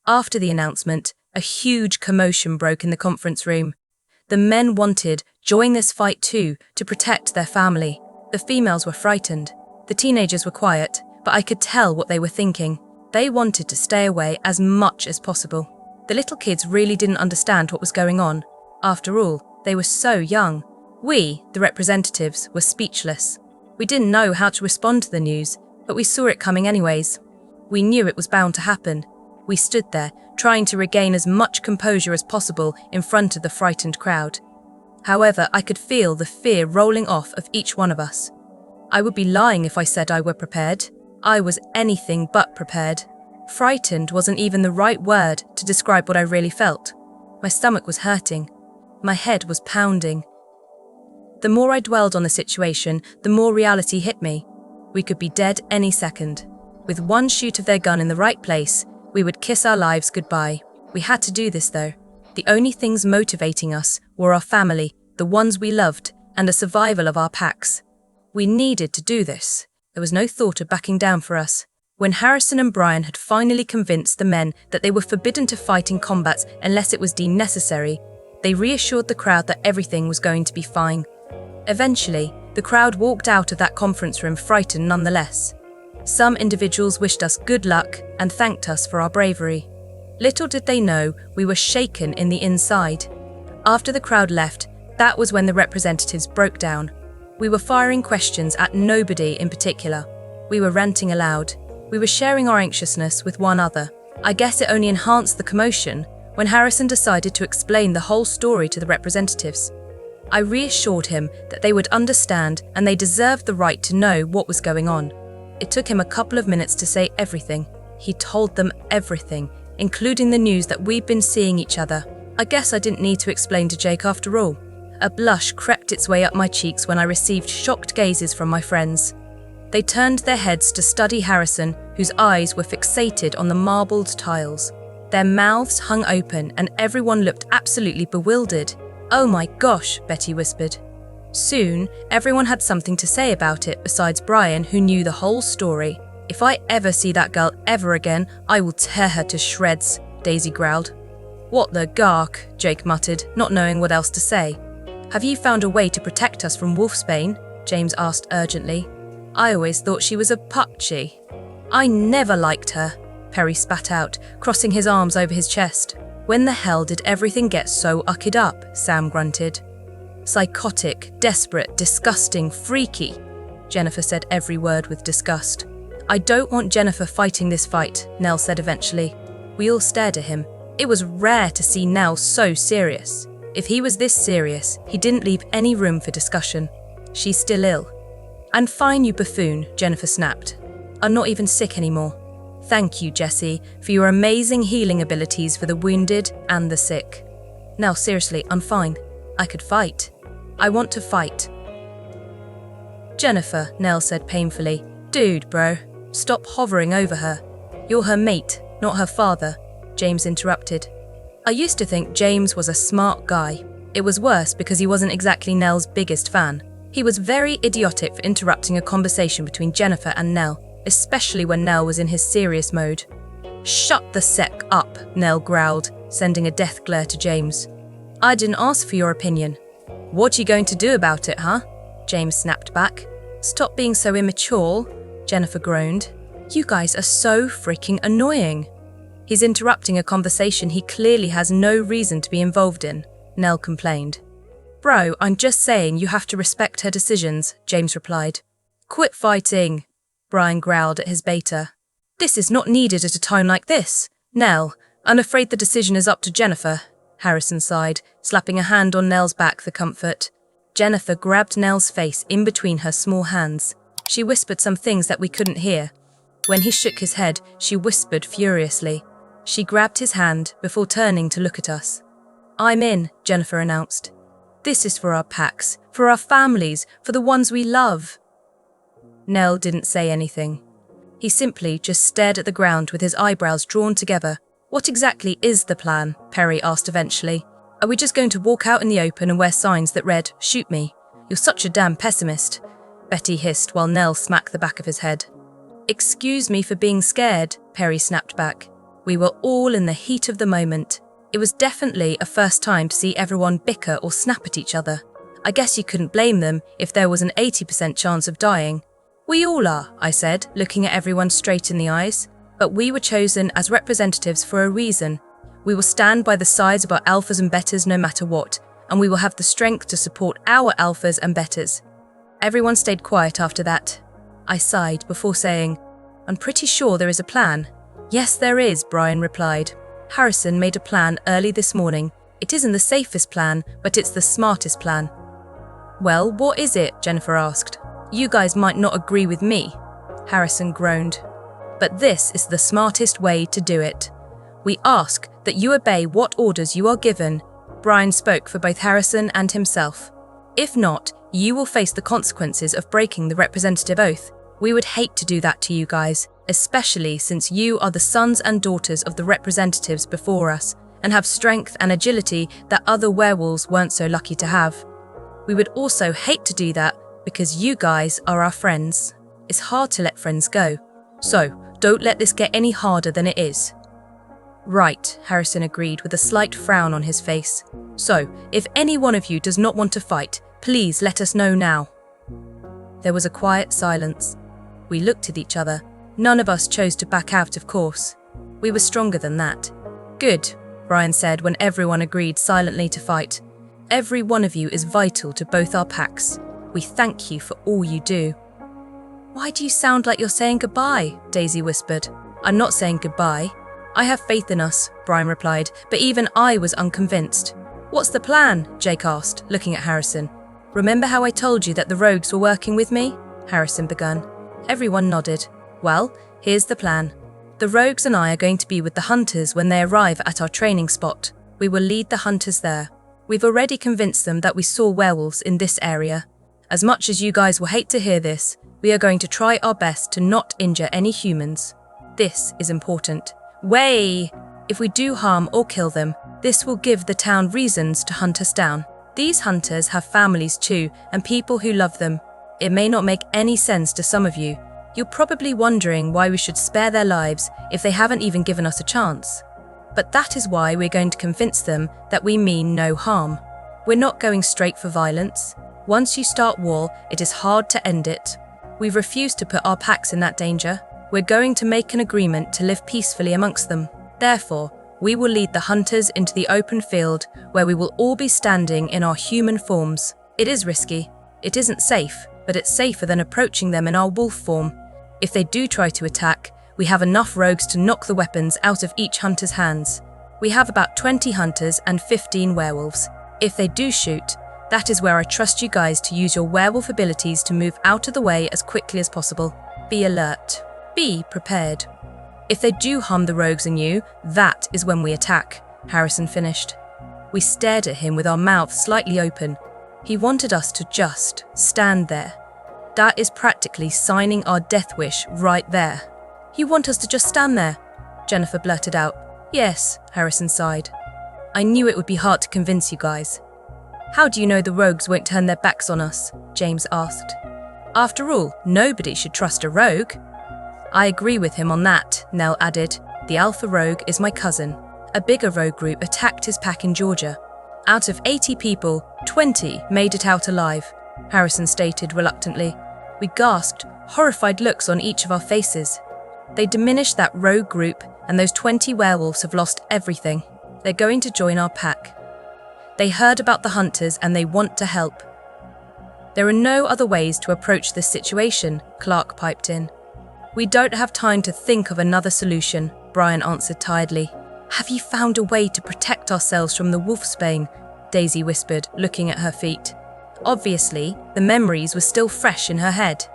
After the announcement, a huge commotion broke in the conference room. The men wanted join this fight too, to protect their family. The females were frightened. The teenagers were quiet, but I could tell what they were thinking. They wanted to stay away as much as possible. The little kids really didn't understand what was going on. After all, they were so young. We, the representatives, were speechless. We didn't know how to respond to the news, but we saw it coming anyways. We knew it was bound to happen. We stood there, trying to regain as much composure as possible in front of the frightened crowd. However, I could feel the fear rolling off of each one of us. I would be lying if I said I were prepared. I was anything but prepared. Frightened wasn't even the right word to describe what I really felt. My stomach was hurting. My head was pounding. The more I dwelled on the situation, the more reality hit me. We could be dead any second. With one shoot of their gun in the right place, we would kiss our lives goodbye. We had to do this though. The only things motivating us were our family, the ones we loved, and the survival of our packs. We needed to do this. There was no thought of backing down for us. When Harrison and Brian had finally convinced the men that they were forbidden to fight in combats unless it was deemed necessary, they reassured the crowd that everything was going to be fine. Eventually, the crowd walked out of that conference room frightened nonetheless. Some individuals wished us good luck and thanked us for our bravery. Little did they know we were shaken in the inside. After the crowd left, that was when the representatives broke down. We were firing questions at nobody in particular. We were ranting aloud. We were sharing our anxiousness with one another. I guess it only enhanced the commotion when Harrison decided to explain the whole story to the representatives. I reassured him that they would understand and they deserved the right to know what was going on. It took him a couple of minutes to say everything. He told them everything, including the news that we'd been seeing each other. I guess I didn't need to explain to Jake after all. A blush crept its way up my cheeks when I received shocked gazes from my friends. They turned their heads to study Harrison, whose eyes were fixated on the marbled tiles. Their mouths hung open and everyone looked absolutely bewildered. "Oh my gosh," Betty whispered. Soon, everyone had something to say about it besides Brian, who knew the whole story. "If I ever see that girl ever again, I will tear her to shreds," Daisy growled. "What the gark," Jake muttered, not knowing what else to say. "Have you found a way to protect us from Wolfsbane?" James asked urgently. "I always thought she was a Putchie." "I never liked her," Perry spat out, crossing his arms over his chest. "When the hell did everything get so ucked up?" Sam grunted. "Psychotic, desperate, disgusting, freaky." Jennifer said every word with disgust. "I don't want Jennifer fighting this fight," Nell said eventually. We all stared at him. It was rare to see Nell so serious. If he was this serious, he didn't leave any room for discussion. "She's still ill." "I'm fine, you buffoon," Jennifer snapped. "I'm not even sick anymore. Thank you, Jesse, for your amazing healing abilities for the wounded and the sick." "Nell, seriously, I'm fine. I could fight. I want to fight." "Jennifer," Nell said painfully. "Dude, bro, stop hovering over her. You're her mate, not her father," James interrupted. I used to think James was a smart guy. It was worse because he wasn't exactly Nell's biggest fan. He was very idiotic for interrupting a conversation between Jennifer and Nell, especially when Nell was in his serious mode. "Shut the sec up," Nell growled, sending a death glare to James. "I didn't ask for your opinion." "What you going to do about it, huh?" James snapped back. "Stop being so immature," Jennifer groaned. "You guys are so freaking annoying." "He's interrupting a conversation he clearly has no reason to be involved in," Nell complained. "Bro, I'm just saying you have to respect her decisions," James replied. "Quit fighting," Brian growled at his beta. "This is not needed at a time like this." "Nell, I'm afraid the decision is up to Jennifer," Harrison sighed, slapping a hand on Nell's back for comfort. Jennifer grabbed Nell's face in between her small hands. She whispered some things that we couldn't hear. When he shook his head, she whispered furiously. She grabbed his hand before turning to look at us. "I'm in," Jennifer announced. "This is for our packs, for our families, for the ones we love." Nell didn't say anything. He simply just stared at the ground with his eyebrows drawn together. "What exactly is the plan?" Perry asked eventually. "Are we just going to walk out in the open and wear signs that read, 'Shoot me'? You're such a damn pessimist," Betty hissed while Nell smacked the back of his head. "Excuse me for being scared," Perry snapped back. We were all in the heat of the moment. It was definitely a first time to see everyone bicker or snap at each other. I guess you couldn't blame them if there was an 80% chance of dying. We all are, I said, looking at everyone straight in the eyes. But we were chosen as representatives for a reason. We will stand by the sides of our alphas and betas no matter what, and we will have the strength to support our alphas and betas. Everyone stayed quiet after that. I sighed before saying, I'm pretty sure there is a plan. Yes, there is, Brian replied. Harrison made a plan early this morning. It isn't the safest plan, but it's the smartest plan. Well, what is it? Jennifer asked. You guys might not agree with me, Harrison groaned. But this is the smartest way to do it. We ask that you obey what orders you are given. Brian spoke for both Harrison and himself. If not, you will face the consequences of breaking the representative oath. We would hate to do that to you guys, especially since you are the sons and daughters of the representatives before us and have strength and agility that other werewolves weren't so lucky to have. We would also hate to do that because you guys are our friends. It's hard to let friends go. So, don't let this get any harder than it is. Right, Harrison agreed with a slight frown on his face. So, if any one of you does not want to fight, please let us know now. There was a quiet silence. We looked at each other. None of us chose to back out, of course. We were stronger than that. Good, Brian said when everyone agreed silently to fight. Every one of you is vital to both our packs. We thank you for all you do. Why do you sound like you're saying goodbye? Daisy whispered. I'm not saying goodbye. I have faith in us, Brian replied, but even I was unconvinced. What's the plan? Jake asked, looking at Harrison. Remember how I told you that the rogues were working with me? Harrison began. Everyone nodded. Well, here's the plan. The rogues and I are going to be with the hunters when they arrive at our training spot. We will lead the hunters there. We've already convinced them that we saw werewolves in this area. As much as you guys will hate to hear this, we are going to try our best to not injure any humans. This is important. If we do harm or kill them, this will give the town reasons to hunt us down. These hunters have families too, and people who love them. It may not make any sense to some of you. You're probably wondering why we should spare their lives if they haven't even given us a chance. But that is why we're going to convince them that we mean no harm. We're not going straight for violence. Once you start war, it is hard to end it. We've refused to put our packs in that danger. We're going to make an agreement to live peacefully amongst them. Therefore, we will lead the hunters into the open field where we will all be standing in our human forms. It is risky. It isn't safe, but it's safer than approaching them in our wolf form. If they do try to attack, we have enough rogues to knock the weapons out of each hunter's hands. We have about 20 hunters and 15 werewolves. If they do shoot, that is where I trust you guys to use your werewolf abilities to move out of the way as quickly as possible. Be alert. Be prepared. If they do harm the rogues and you, that is when we attack, Harrison finished. We stared at him with our mouths slightly open. He wanted us to just stand there. That is practically signing our death wish right there. You want us to just stand there? Jennifer blurted out. Yes, Harrison sighed. I knew it would be hard to convince you guys. How do you know the rogues won't turn their backs on us? James asked. After all, nobody should trust a rogue. I agree with him on that, Nell added. The Alpha Rogue is my cousin. A bigger rogue group attacked his pack in Georgia. Out of 80 people, 20 made it out alive, Harrison stated reluctantly. We gasped, horrified looks on each of our faces. They diminished that rogue group, and those 20 werewolves have lost everything. They're going to join our pack. They heard about the hunters and they want to help. There are no other ways to approach this situation, Clark piped in. We don't have time to think of another solution, Brian answered tiredly. Have you found a way to protect ourselves from the wolfsbane? Daisy whispered, looking at her feet. Obviously, the memories were still fresh in her head.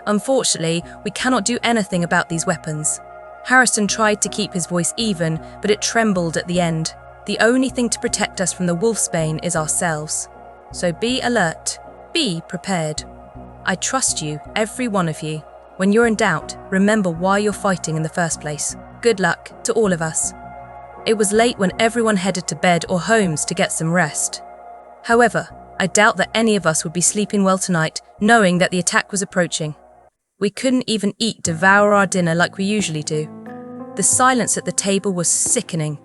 Unfortunately, we cannot do anything about these weapons. Harrison tried to keep his voice even, but it trembled at the end. The only thing to protect us from the wolfsbane is ourselves. So be alert. Be prepared. I trust you, every one of you. When you're in doubt, remember why you're fighting in the first place. Good luck to all of us. It was late when everyone headed to bed or homes to get some rest. However, I doubt that any of us would be sleeping well tonight, knowing that the attack was approaching. We couldn't even devour our dinner like we usually do. The silence at the table was sickening.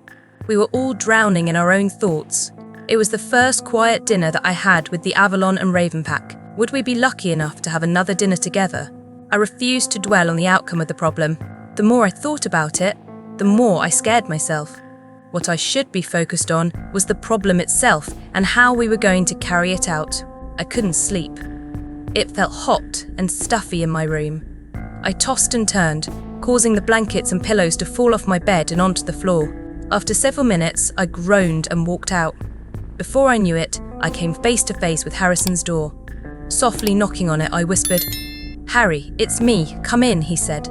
We were all drowning in our own thoughts. It was the first quiet dinner that I had with the Avalon and Ravenpack. Would we be lucky enough to have another dinner together? I refused to dwell on the outcome of the problem. The more I thought about it, the more I scared myself. What I should be focused on was the problem itself and how we were going to carry it out. I couldn't sleep. It felt hot and stuffy in my room. I tossed and turned, causing the blankets and pillows to fall off my bed and onto the floor. After several minutes, I groaned and walked out. Before I knew it, I came face to face with Harrison's door. Softly knocking on it, I whispered, "Harry, it's me, come in," he said.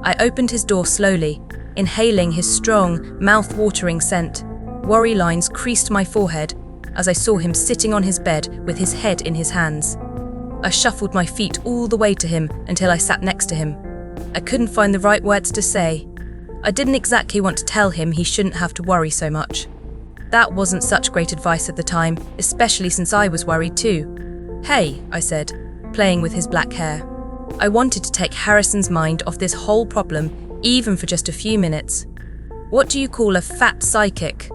I opened his door slowly, inhaling his strong, mouth-watering scent. Worry lines creased my forehead as I saw him sitting on his bed with his head in his hands. I shuffled my feet all the way to him until I sat next to him. I couldn't find the right words to say. I didn't exactly want to tell him he shouldn't have to worry so much. That wasn't such great advice at the time, especially since I was worried too. "Hey," I said, playing with his black hair. I wanted to take Harrison's mind off this whole problem, even for just a few minutes. "What do you call a fat psychic?"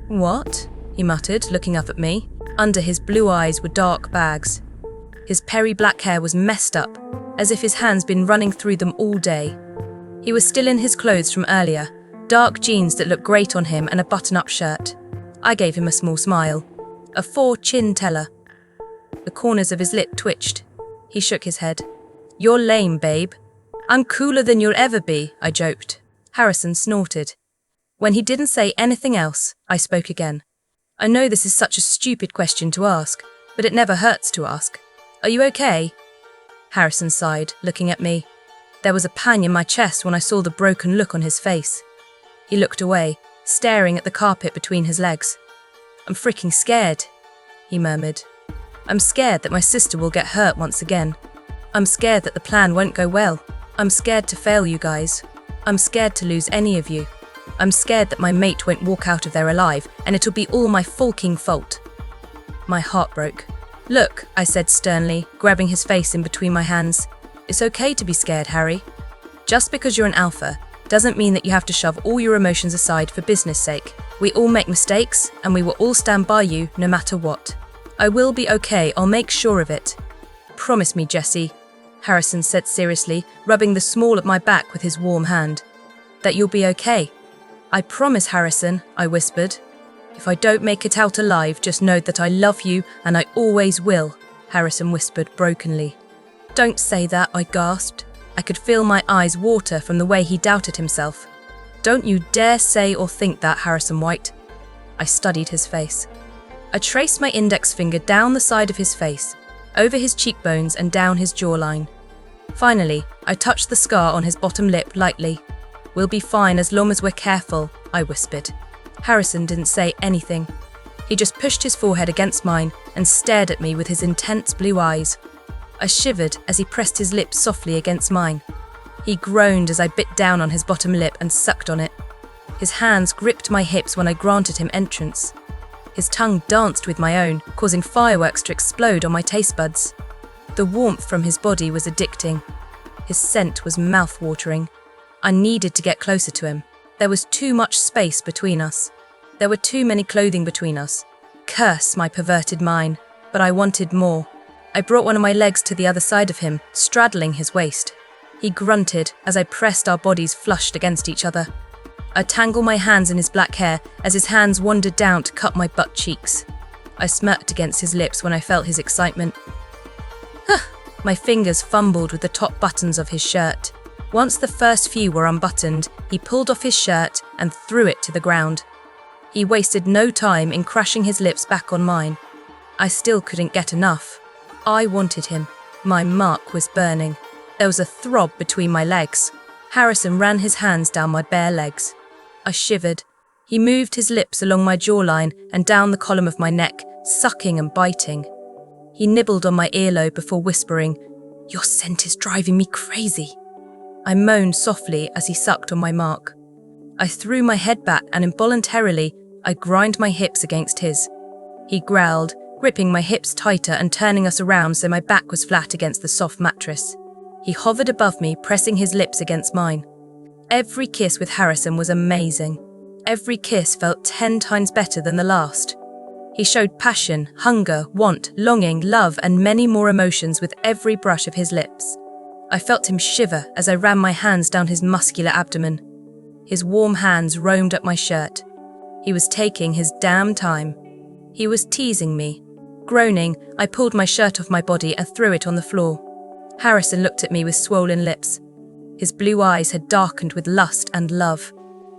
"What?" he muttered, looking up at me. Under his blue eyes were dark bags. His peri-black hair was messed up, as if his hands been running through them all day. He was still in his clothes from earlier, dark jeans that looked great on him and a button-up shirt. I gave him a small smile. A 4-chin teller. The corners of his lip twitched. He shook his head. "You're lame, babe." "I'm cooler than you'll ever be," I joked. Harrison snorted. When he didn't say anything else, I spoke again. "I know this is such a stupid question to ask, but it never hurts to ask. Are you okay?" Harrison sighed, looking at me. There was a pang in my chest when I saw the broken look on his face. He looked away, staring at the carpet between his legs. "I'm freaking scared," he murmured. "I'm scared that my sister will get hurt once again. I'm scared that the plan won't go well. I'm scared to fail you guys. I'm scared to lose any of you. I'm scared that my mate won't walk out of there alive, and it'll be all my fucking fault." My heart broke. "Look," I said sternly, grabbing his face in between my hands. "It's okay to be scared, Harry. Just because you're an alpha doesn't mean that you have to shove all your emotions aside for business sake. We all make mistakes, and we will all stand by you no matter what. I will be okay, I'll make sure of it. Promise me, Jesse," Harrison said seriously, rubbing the small of my back with his warm hand, "that you'll be okay." "I promise, Harrison," I whispered. "If I don't make it out alive, just know that I love you and I always will," Harrison whispered brokenly. "Don't say that," I gasped. I could feel my eyes water from the way he doubted himself. "Don't you dare say or think that, Harrison White." I studied his face. I traced my index finger down the side of his face, over his cheekbones and down his jawline. Finally, I touched the scar on his bottom lip lightly. "We'll be fine as long as we're careful," I whispered. Harrison didn't say anything. He just pushed his forehead against mine and stared at me with his intense blue eyes. I shivered as he pressed his lips softly against mine. He groaned as I bit down on his bottom lip and sucked on it. His hands gripped my hips when I granted him entrance. His tongue danced with my own, causing fireworks to explode on my taste buds. The warmth from his body was addicting. His scent was mouth-watering. I needed to get closer to him. There was too much space between us. There were too many clothing between us. Curse my perverted mind, but I wanted more. I brought one of my legs to the other side of him, straddling his waist. He grunted as I pressed our bodies flushed against each other. I tangled my hands in his black hair as his hands wandered down to cut my butt cheeks. I smirked against his lips when I felt his excitement. My fingers fumbled with the top buttons of his shirt. Once the first few were unbuttoned, he pulled off his shirt and threw it to the ground. He wasted no time in crashing his lips back on mine. I still couldn't get enough. I wanted him. My mark was burning. There was a throb between my legs. Harrison ran his hands down my bare legs. I shivered. He moved his lips along my jawline and down the column of my neck, sucking and biting. He nibbled on my earlobe before whispering, "Your scent is driving me crazy." I moaned softly as he sucked on my mark. I threw my head back and involuntarily, I grind my hips against his. He growled, gripping my hips tighter and turning us around so my back was flat against the soft mattress. He hovered above me, pressing his lips against mine. Every kiss with Harrison was amazing. Every kiss felt 10 times better than the last. He showed passion, hunger, want, longing, love, and many more emotions with every brush of his lips. I felt him shiver as I ran my hands down his muscular abdomen. His warm hands roamed up my shirt. He was taking his damn time. He was teasing me. Groaning, I pulled my shirt off my body and threw it on the floor. Harrison looked at me with swollen lips. His blue eyes had darkened with lust and love.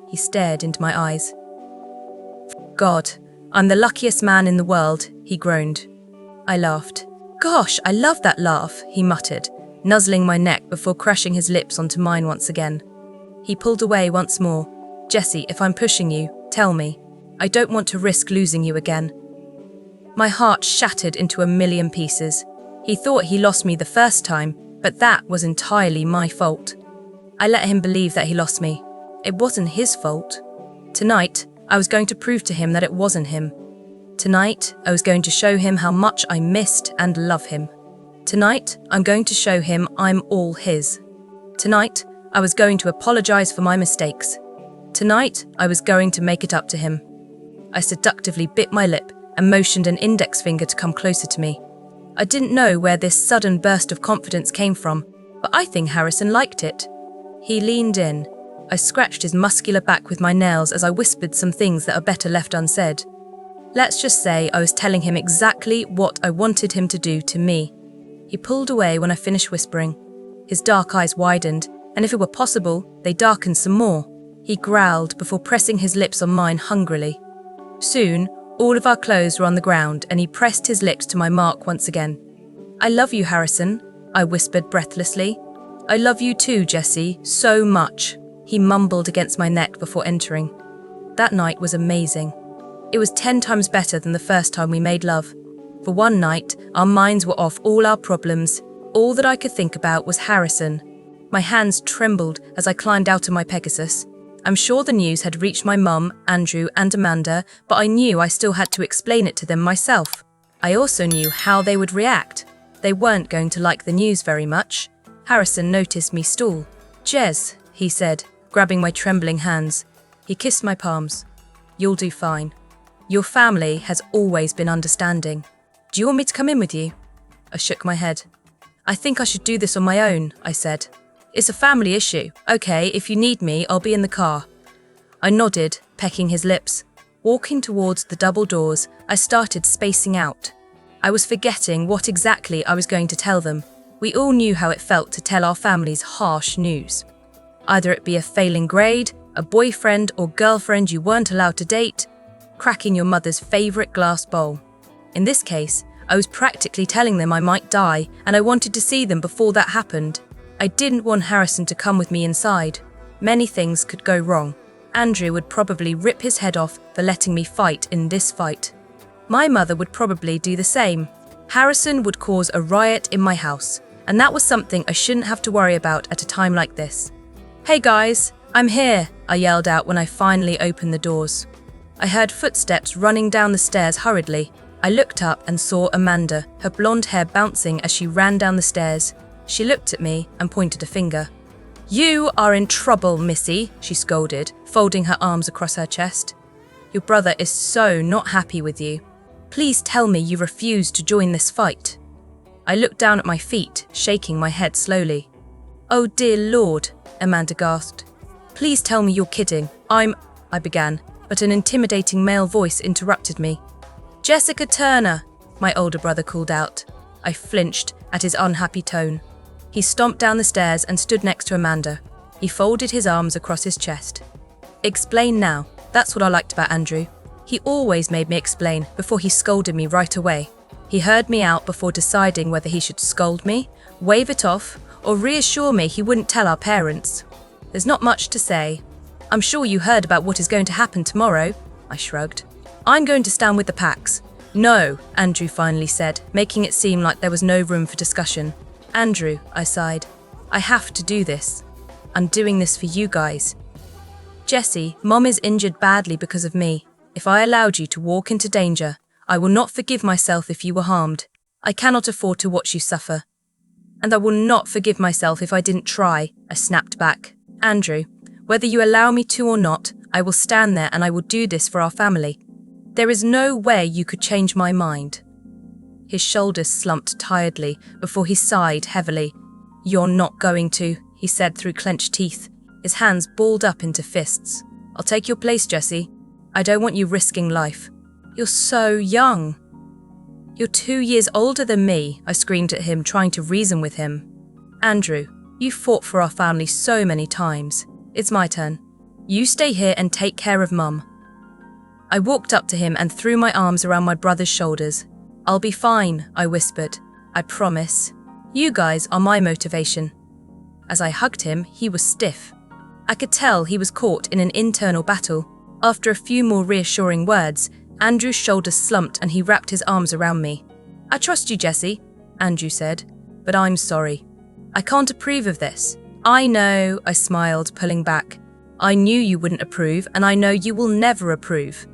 He stared into my eyes. God, I'm the luckiest man in the world, he groaned. I laughed. Gosh, I love that laugh, he muttered, nuzzling my neck before crushing his lips onto mine once again. He pulled away once more. Jesse, if I'm pushing you, tell me. I don't want to risk losing you again. My heart shattered into a million pieces. He thought he lost me the first time, but that was entirely my fault. I let him believe that he lost me. It wasn't his fault. Tonight, I was going to prove to him that it wasn't him. Tonight, I was going to show him how much I missed and love him. Tonight, I'm going to show him I'm all his. Tonight, I was going to apologize for my mistakes. Tonight, I was going to make it up to him. I seductively bit my lip and motioned an index finger to come closer to me. I didn't know where this sudden burst of confidence came from, but I think Harrison liked it. He leaned in. I scratched his muscular back with my nails as I whispered some things that are better left unsaid. Let's just say I was telling him exactly what I wanted him to do to me. He pulled away when I finished whispering. His dark eyes widened, and if it were possible, they darkened some more. He growled before pressing his lips on mine hungrily. Soon, all of our clothes were on the ground, and he pressed his lips to my mark once again. I love you, Harrison, I whispered breathlessly. I love you too, Jesse, so much. He mumbled against my neck before entering. That night was amazing. It was 10 times better than the first time we made love. For one night, our minds were off all our problems. All that I could think about was Harrison. My hands trembled as I climbed out of my Pegasus. I'm sure the news had reached my mum, Andrew, and Amanda, but I knew I still had to explain it to them myself. I also knew how they would react. They weren't going to like the news very much. Harrison noticed me stall. Jez, he said, grabbing my trembling hands. He kissed my palms. You'll do fine. Your family has always been understanding. Do you want me to come in with you? I shook my head. I think I should do this on my own, I said. It's a family issue. Okay, if you need me, I'll be in the car. I nodded, pecking his lips. Walking towards the double doors, I started spacing out. I was forgetting what exactly I was going to tell them. We all knew how it felt to tell our families harsh news. Either it be a failing grade, a boyfriend or girlfriend you weren't allowed to date, cracking your mother's favourite glass bowl. In this case, I was practically telling them I might die, and I wanted to see them before that happened. I didn't want Harrison to come with me inside. Many things could go wrong. Andrew would probably rip his head off for letting me fight in this fight. My mother would probably do the same. Harrison would cause a riot in my house, and that was something I shouldn't have to worry about at a time like this. Hey guys, I'm here, I yelled out when I finally opened the doors. I heard footsteps running down the stairs hurriedly. I looked up and saw Amanda, her blonde hair bouncing as she ran down the stairs. She looked at me and pointed a finger. You are in trouble, Missy, she scolded, folding her arms across her chest. Your brother is so not happy with you. Please tell me you refuse to join this fight. I looked down at my feet, shaking my head slowly. Oh dear Lord, Amanda gasped. Please tell me you're kidding. I began, but an intimidating male voice interrupted me. Jessica Turner, my older brother called out. I flinched at his unhappy tone. He stomped down the stairs and stood next to Amanda. He folded his arms across his chest. Explain now. That's what I liked about Andrew. He always made me explain before he scolded me right away. He heard me out before deciding whether he should scold me, wave it off, or reassure me he wouldn't tell our parents. There's not much to say. I'm sure you heard about what is going to happen tomorrow, I shrugged. I'm going to stand with the Pax. No, Andrew finally said, making it seem like there was no room for discussion. Andrew, I sighed. I have to do this. I'm doing this for you guys. Jesse, Mom is injured badly because of me. If I allowed you to walk into danger, I will not forgive myself if you were harmed. I cannot afford to watch you suffer. And I will not forgive myself if I didn't try, I snapped back. Andrew, Whether you allow me to or not, I will stand there and I will do this for our family. There is no way you could change my mind." His shoulders slumped tiredly before he sighed heavily. "You're not going to," he said through clenched teeth, his hands balled up into fists. "I'll take your place, Jesse. I don't want you risking life. You're so young." "You're 2 years older than me," I screamed at him, trying to reason with him. "Andrew, you fought for our family so many times. It's my turn. You stay here and take care of Mum." I walked up to him and threw my arms around my brother's shoulders. "I'll be fine," I whispered. "I promise. You guys are my motivation." As I hugged him, he was stiff. I could tell he was caught in an internal battle. After a few more reassuring words, Andrew's shoulders slumped and he wrapped his arms around me. "I trust you, Jesse," Andrew said, "but I'm sorry. I can't approve of this." "I know," I smiled, pulling back. "I knew you wouldn't approve, and I know you will never approve.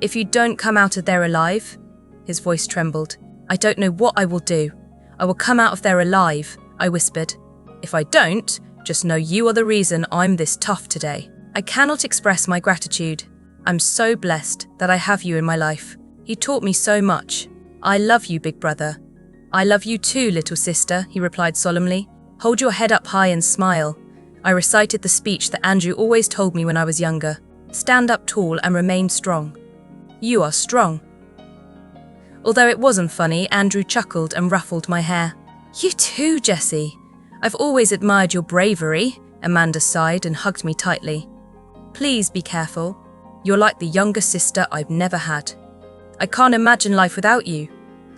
If you don't come out of there alive," his voice trembled, "I don't know what I will do. I will come out of there alive," I whispered. "If I don't, just know you are the reason I'm this tough today. I cannot express my gratitude. I'm so blessed that I have you in my life. You taught me so much. I love you, big brother." "I love you too, little sister," he replied solemnly. "Hold your head up high and smile." I recited the speech that Andrew always told me when I was younger. "Stand up tall and remain strong. You are strong." Although it wasn't funny, Andrew chuckled and ruffled my hair. "You too, Jesse. I've always admired your bravery," Amanda sighed and hugged me tightly. "Please be careful. You're like the younger sister I've never had. I can't imagine life without you."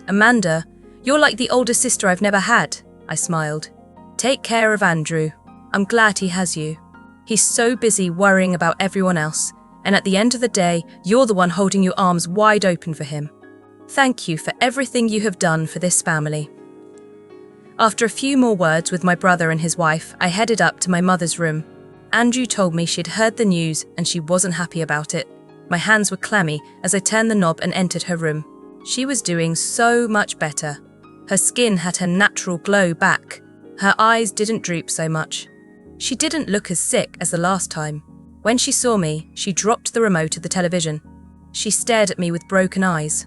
"Amanda, you're like the older sister I've never had," I smiled. "Take care of Andrew. I'm glad he has you. He's so busy worrying about everyone else, and at the end of the day, you're the one holding your arms wide open for him. Thank you for everything you have done for this family." After a few more words with my brother and his wife, I headed up to my mother's room. Andrew told me she'd heard the news and she wasn't happy about it. My hands were clammy as I turned the knob and entered her room. She was doing so much better. Her skin had her natural glow back. Her eyes didn't droop so much. She didn't look as sick as the last time. When she saw me, she dropped the remote of the television. She stared at me with broken eyes.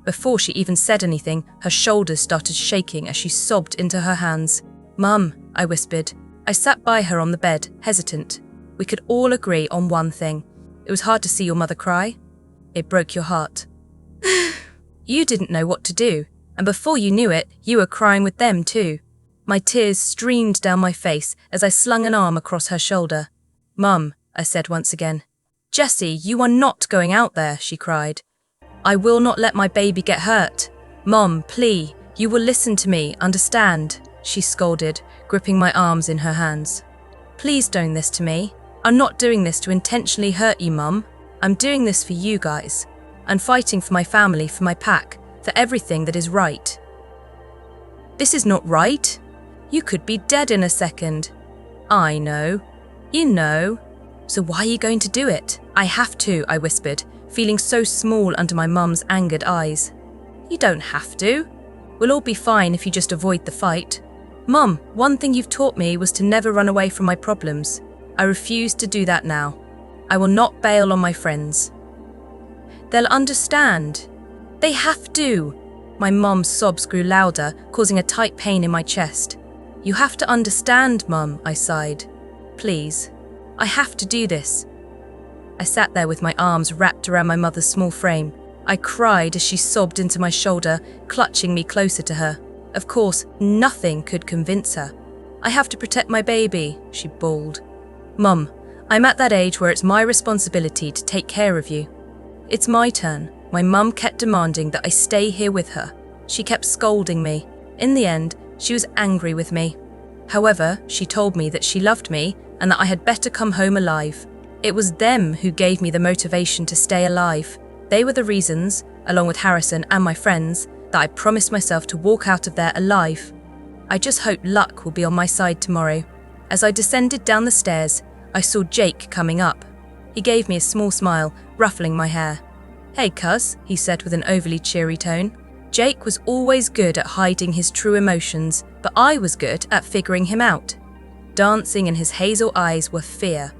Before she even said anything, her shoulders started shaking as she sobbed into her hands. "Mum," I whispered. I sat by her on the bed, hesitant. We could all agree on one thing. It was hard to see your mother cry. It broke your heart. You didn't know what to do, and before you knew it, you were crying with them too. My tears streamed down my face as I slung an arm across her shoulder. "Mum," I said once again. "Jessie, you are not going out there," she cried. "I will not let my baby get hurt. Mom, please, you will listen to me, understand?" she scolded, gripping my arms in her hands. "Please don't this to me. I'm not doing this to intentionally hurt you, Mum. I'm doing this for you guys. I'm fighting for my family, for my pack, for everything that is right." "This is not right. You could be dead in a second." "I know. You know. So why are you going to do it?" "I have to," I whispered, feeling so small under my mum's angered eyes. "You don't have to. We'll all be fine if you just avoid the fight." "Mum, one thing you've taught me was to never run away from my problems. I refuse to do that now. I will not bail on my friends." "They'll understand." "They have to." My mum's sobs grew louder, causing a tight pain in my chest. "You have to understand, Mum," I sighed. "Please. I have to do this." I sat there with my arms wrapped around my mother's small frame. I cried as she sobbed into my shoulder, clutching me closer to her. Of course, nothing could convince her. "I have to protect my baby," she bawled. "Mum, I'm at that age where it's my responsibility to take care of you. It's my turn." My mum kept demanding that I stay here with her. She kept scolding me. In the end, she was angry with me. However, she told me that she loved me and that I had better come home alive. It was them who gave me the motivation to stay alive. They were the reasons, along with Harrison and my friends, that I promised myself to walk out of there alive. I just hope luck will be on my side tomorrow. As I descended down the stairs, I saw Jake coming up. He gave me a small smile, ruffling my hair. "Hey, cuz," he said with an overly cheery tone. Jake was always good at hiding his true emotions, but I was good at figuring him out. Dancing in his hazel eyes were fear.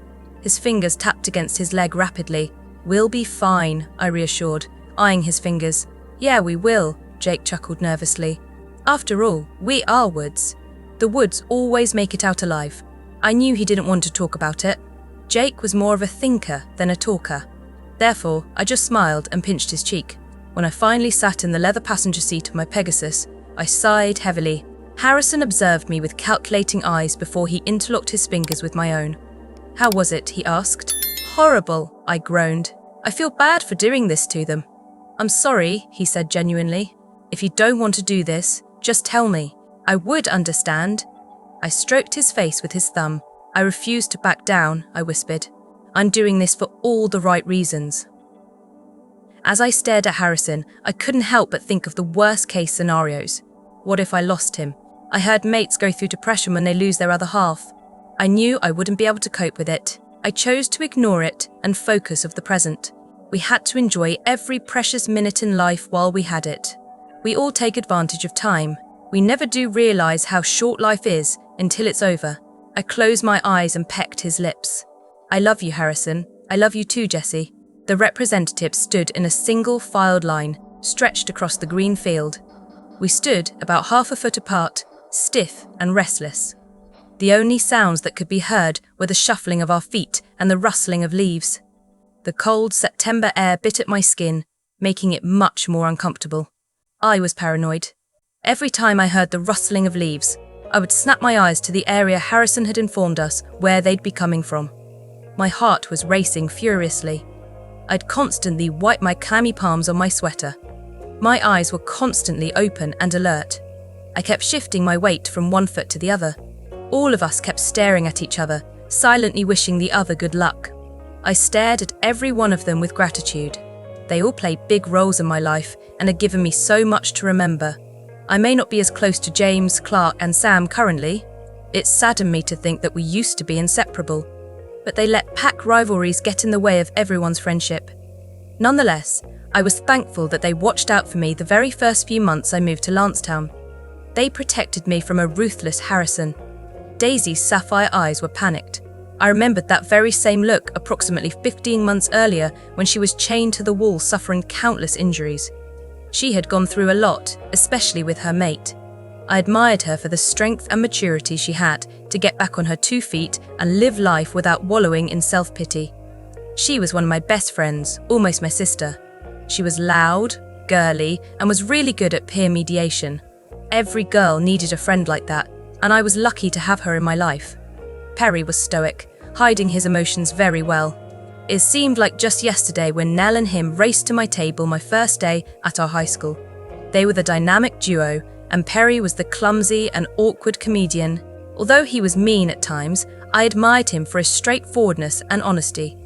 His fingers tapped against his leg rapidly. "We'll be fine," I reassured, eyeing his fingers. "Yeah, we will," Jake chuckled nervously. "After all, we are Woods. The Woods always make it out alive." I knew he didn't want to talk about it. Jake was more of a thinker than a talker. Therefore, I just smiled and pinched his cheek. When I finally sat in the leather passenger seat of my Pegasus, I sighed heavily. Harrison observed me with calculating eyes before he interlocked his fingers with my own. "How was it?" he asked. "Horrible," I groaned. "I feel bad for doing this to them." "I'm sorry," he said genuinely. "If you don't want to do this, just tell me. I would understand." I stroked his face with his thumb. "I refuse to back down," I whispered. "I'm doing this for all the right reasons." As I stared at Harrison, I couldn't help but think of the worst-case scenarios. What if I lost him? I heard mates go through depression when they lose their other half. I knew I wouldn't be able to cope with it. I chose to ignore it and focus on the present. We had to enjoy every precious minute in life while we had it. We all take advantage of time. We never do realize how short life is until it's over. I closed my eyes and pecked his lips. "I love you, Harrison. I love you too, Jesse." The representatives stood in a single filed line, stretched across the green field. We stood about half a foot apart, stiff and restless. The only sounds that could be heard were the shuffling of our feet and the rustling of leaves. The cold September air bit at my skin, making it much more uncomfortable. I was paranoid. Every time I heard the rustling of leaves, I would snap my eyes to the area Harrison had informed us where they'd be coming from. My heart was racing furiously. I'd constantly wipe my clammy palms on my sweater. My eyes were constantly open and alert. I kept shifting my weight from one foot to the other. All of us kept staring at each other, silently wishing the other good luck. I stared at every one of them with gratitude. They all played big roles in my life and had given me so much to remember. I may not be as close to James, Clark, and Sam currently. It saddened me to think that we used to be inseparable, but they let pack rivalries get in the way of everyone's friendship. Nonetheless, I was thankful that they watched out for me the very first few months I moved to Lancetown. They protected me from a ruthless Harrison. Daisy's sapphire eyes were panicked. I remembered that very same look approximately 15 months earlier when she was chained to the wall suffering countless injuries. She had gone through a lot, especially with her mate. I admired her for the strength and maturity she had to get back on her 2 feet and live life without wallowing in self-pity. She was one of my best friends, almost my sister. She was loud, girly, and was really good at peer mediation. Every girl needed a friend like that, and I was lucky to have her in my life. Perry was stoic, hiding his emotions very well. It seemed like just yesterday when Nell and him raced to my table my first day at our high school. They were the dynamic duo, and Perry was the clumsy and awkward comedian. Although he was mean at times, I admired him for his straightforwardness and honesty.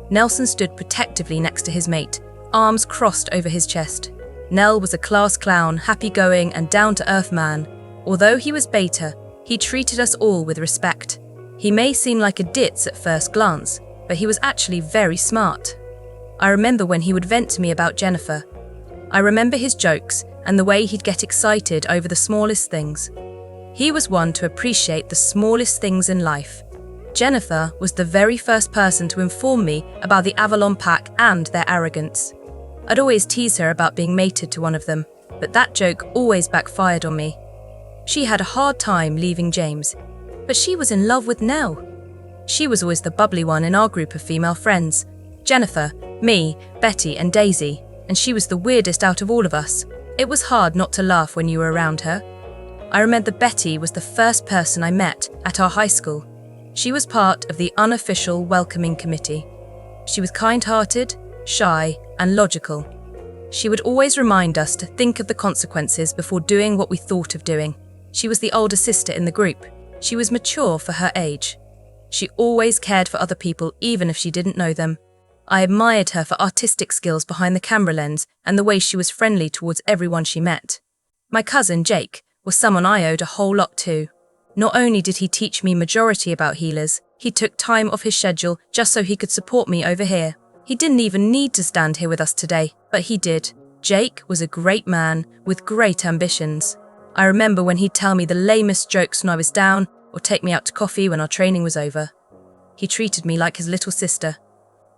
Nelson stood protectively next to his mate, arms crossed over his chest. Nell was a class clown, happy-going and down-to-earth man. Although he was beta, he treated us all with respect. He may seem like a ditz at first glance, but he was actually very smart. I remember when he would vent to me about Jennifer. I remember his jokes and the way he'd get excited over the smallest things. He was one to appreciate the smallest things in life. Jennifer was the very first person to inform me about the Avalon Pack and their arrogance. I'd always tease her about being mated to one of them, but that joke always backfired on me. She had a hard time leaving James, but she was in love with Nell. She was always the bubbly one in our group of female friends. Jennifer, me, Betty, and Daisy, and she was the weirdest out of all of us. It was hard not to laugh when you were around her. I remember Betty was the first person I met at our high school. She was part of the unofficial welcoming committee. She was kind-hearted, shy, and logical. She would always remind us to think of the consequences before doing what we thought of doing. She was the older sister in the group. She was mature for her age. She always cared for other people even if she didn't know them. I admired her for artistic skills behind the camera lens and the way she was friendly towards everyone she met. My cousin, Jake, was someone I owed a whole lot to. Not only did he teach me majority about healers, he took time off his schedule just so he could support me over here. He didn't even need to stand here with us today, but he did. Jake was a great man with great ambitions. I remember when he'd tell me the lamest jokes when I was down or take me out to coffee when our training was over. He treated me like his little sister.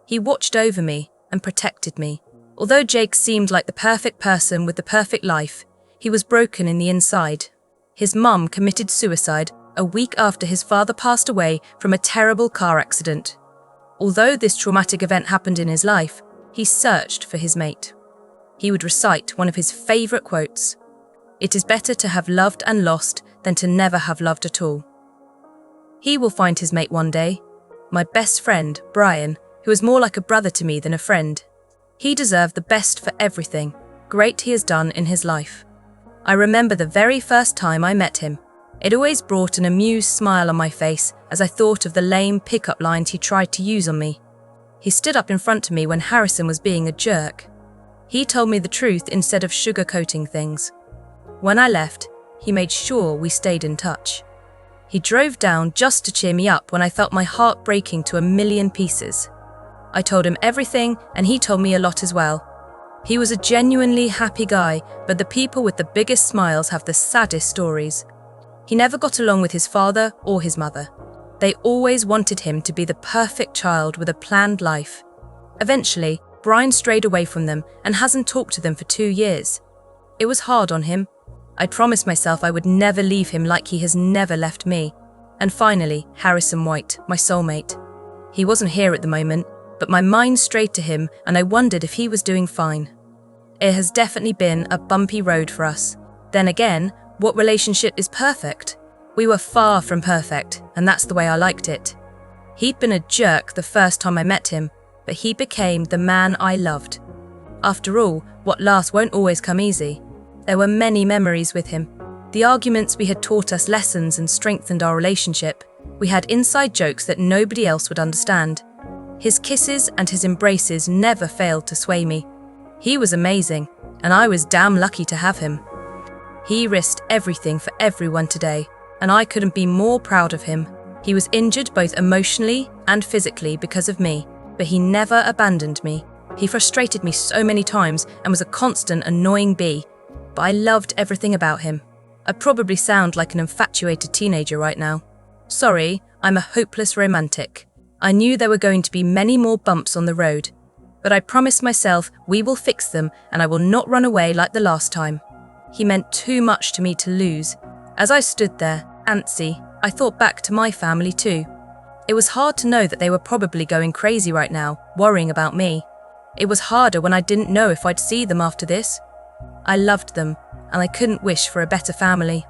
He watched over me and protected me. Although Jake seemed like the perfect person with the perfect life, he was broken in the inside. His mum committed suicide a week after his father passed away from a terrible car accident. Although this traumatic event happened in his life, he searched for his mate. He would recite one of his favourite quotes: "It is better to have loved and lost than to never have loved at all." He will find his mate one day. My best friend, Brian, who is more like a brother to me than a friend. He deserved the best for everything great he has done in his life. I remember the very first time I met him. It always brought an amused smile on my face as I thought of the lame pickup lines he tried to use on me. He stood up in front of me when Harrison was being a jerk. He told me the truth instead of sugarcoating things. When I left, he made sure we stayed in touch. He drove down just to cheer me up when I felt my heart breaking to a million pieces. I told him everything and he told me a lot as well. He was a genuinely happy guy, but the people with the biggest smiles have the saddest stories. He never got along with his father or his mother. They always wanted him to be the perfect child with a planned life. Eventually, Brian strayed away from them and hasn't talked to them for 2 years. It was hard on him. I promised myself I would never leave him like he has never left me. And finally, Harrison White, my soulmate. He wasn't here at the moment, but my mind strayed to him and I wondered if he was doing fine. It has definitely been a bumpy road for us. Then again, what relationship is perfect? We were far from perfect, and that's the way I liked it. He'd been a jerk the first time I met him, but he became the man I loved. After all, what lasts won't always come easy. There were many memories with him. The arguments we had taught us lessons and strengthened our relationship. We had inside jokes that nobody else would understand. His kisses and his embraces never failed to sway me. He was amazing, and I was damn lucky to have him. He risked everything for everyone today, and I couldn't be more proud of him. He was injured both emotionally and physically because of me, but he never abandoned me. He frustrated me so many times and was a constant annoying bee, but I loved everything about him. I probably sound like an infatuated teenager right now. Sorry, I'm a hopeless romantic. I knew there were going to be many more bumps on the road, but I promised myself we will fix them and I will not run away like the last time. He meant too much to me to lose. As I stood there, antsy, I thought back to my family too. It was hard to know that they were probably going crazy right now, worrying about me. It was harder when I didn't know if I'd see them after this. I loved them, and I couldn't wish for a better family.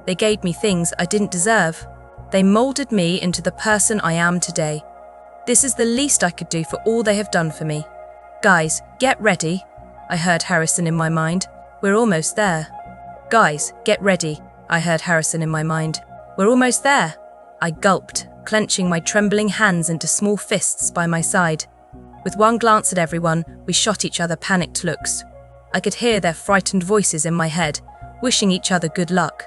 They gave me things I didn't deserve. They molded me into the person I am today. This is the least I could do for all they have done for me. Guys, get ready, I heard Harrison in my mind. We're almost there. Guys, get ready, I heard Harrison in my mind. We're almost there. I gulped, clenching my trembling hands into small fists by my side. With one glance at everyone, we shot each other panicked looks. I could hear their frightened voices in my head, wishing each other good luck.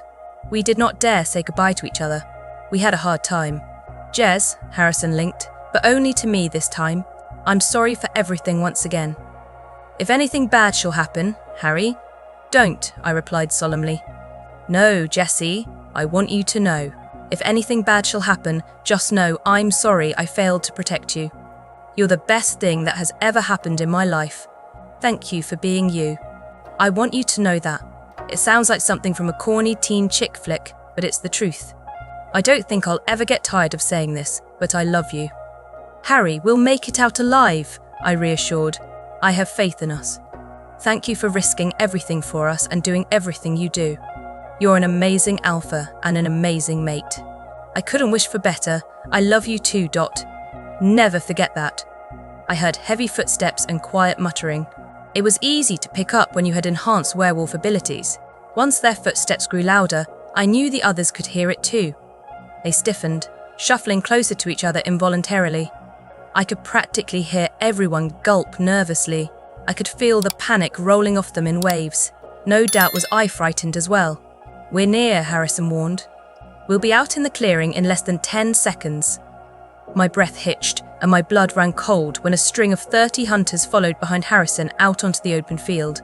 We did not dare say goodbye to each other. We had a hard time. Jez, Harrison linked, but only to me this time. I'm sorry for everything once again. If anything bad shall happen, Harry, don't, I replied solemnly. No, Jesse, I want you to know. If anything bad shall happen, just know I'm sorry I failed to protect you. You're the best thing that has ever happened in my life. Thank you for being you. I want you to know that. It sounds like something from a corny teen chick flick, but it's the truth. I don't think I'll ever get tired of saying this, but I love you. Harry, we'll make it out alive, I reassured. I have faith in us. Thank you for risking everything for us and doing everything you do. You're an amazing alpha and an amazing mate. I couldn't wish for better. I love you too, Dot. Never forget that. I heard heavy footsteps and quiet muttering. It was easy to pick up when you had enhanced werewolf abilities. Once their footsteps grew louder, I knew the others could hear it too. They stiffened, shuffling closer to each other involuntarily. I could practically hear everyone gulp nervously. I could feel the panic rolling off them in waves. No doubt was I frightened as well. We're near, Harrison warned. We'll be out in the clearing in less than 10 seconds. My breath hitched and my blood ran cold when a string of 30 hunters followed behind Harrison out onto the open field.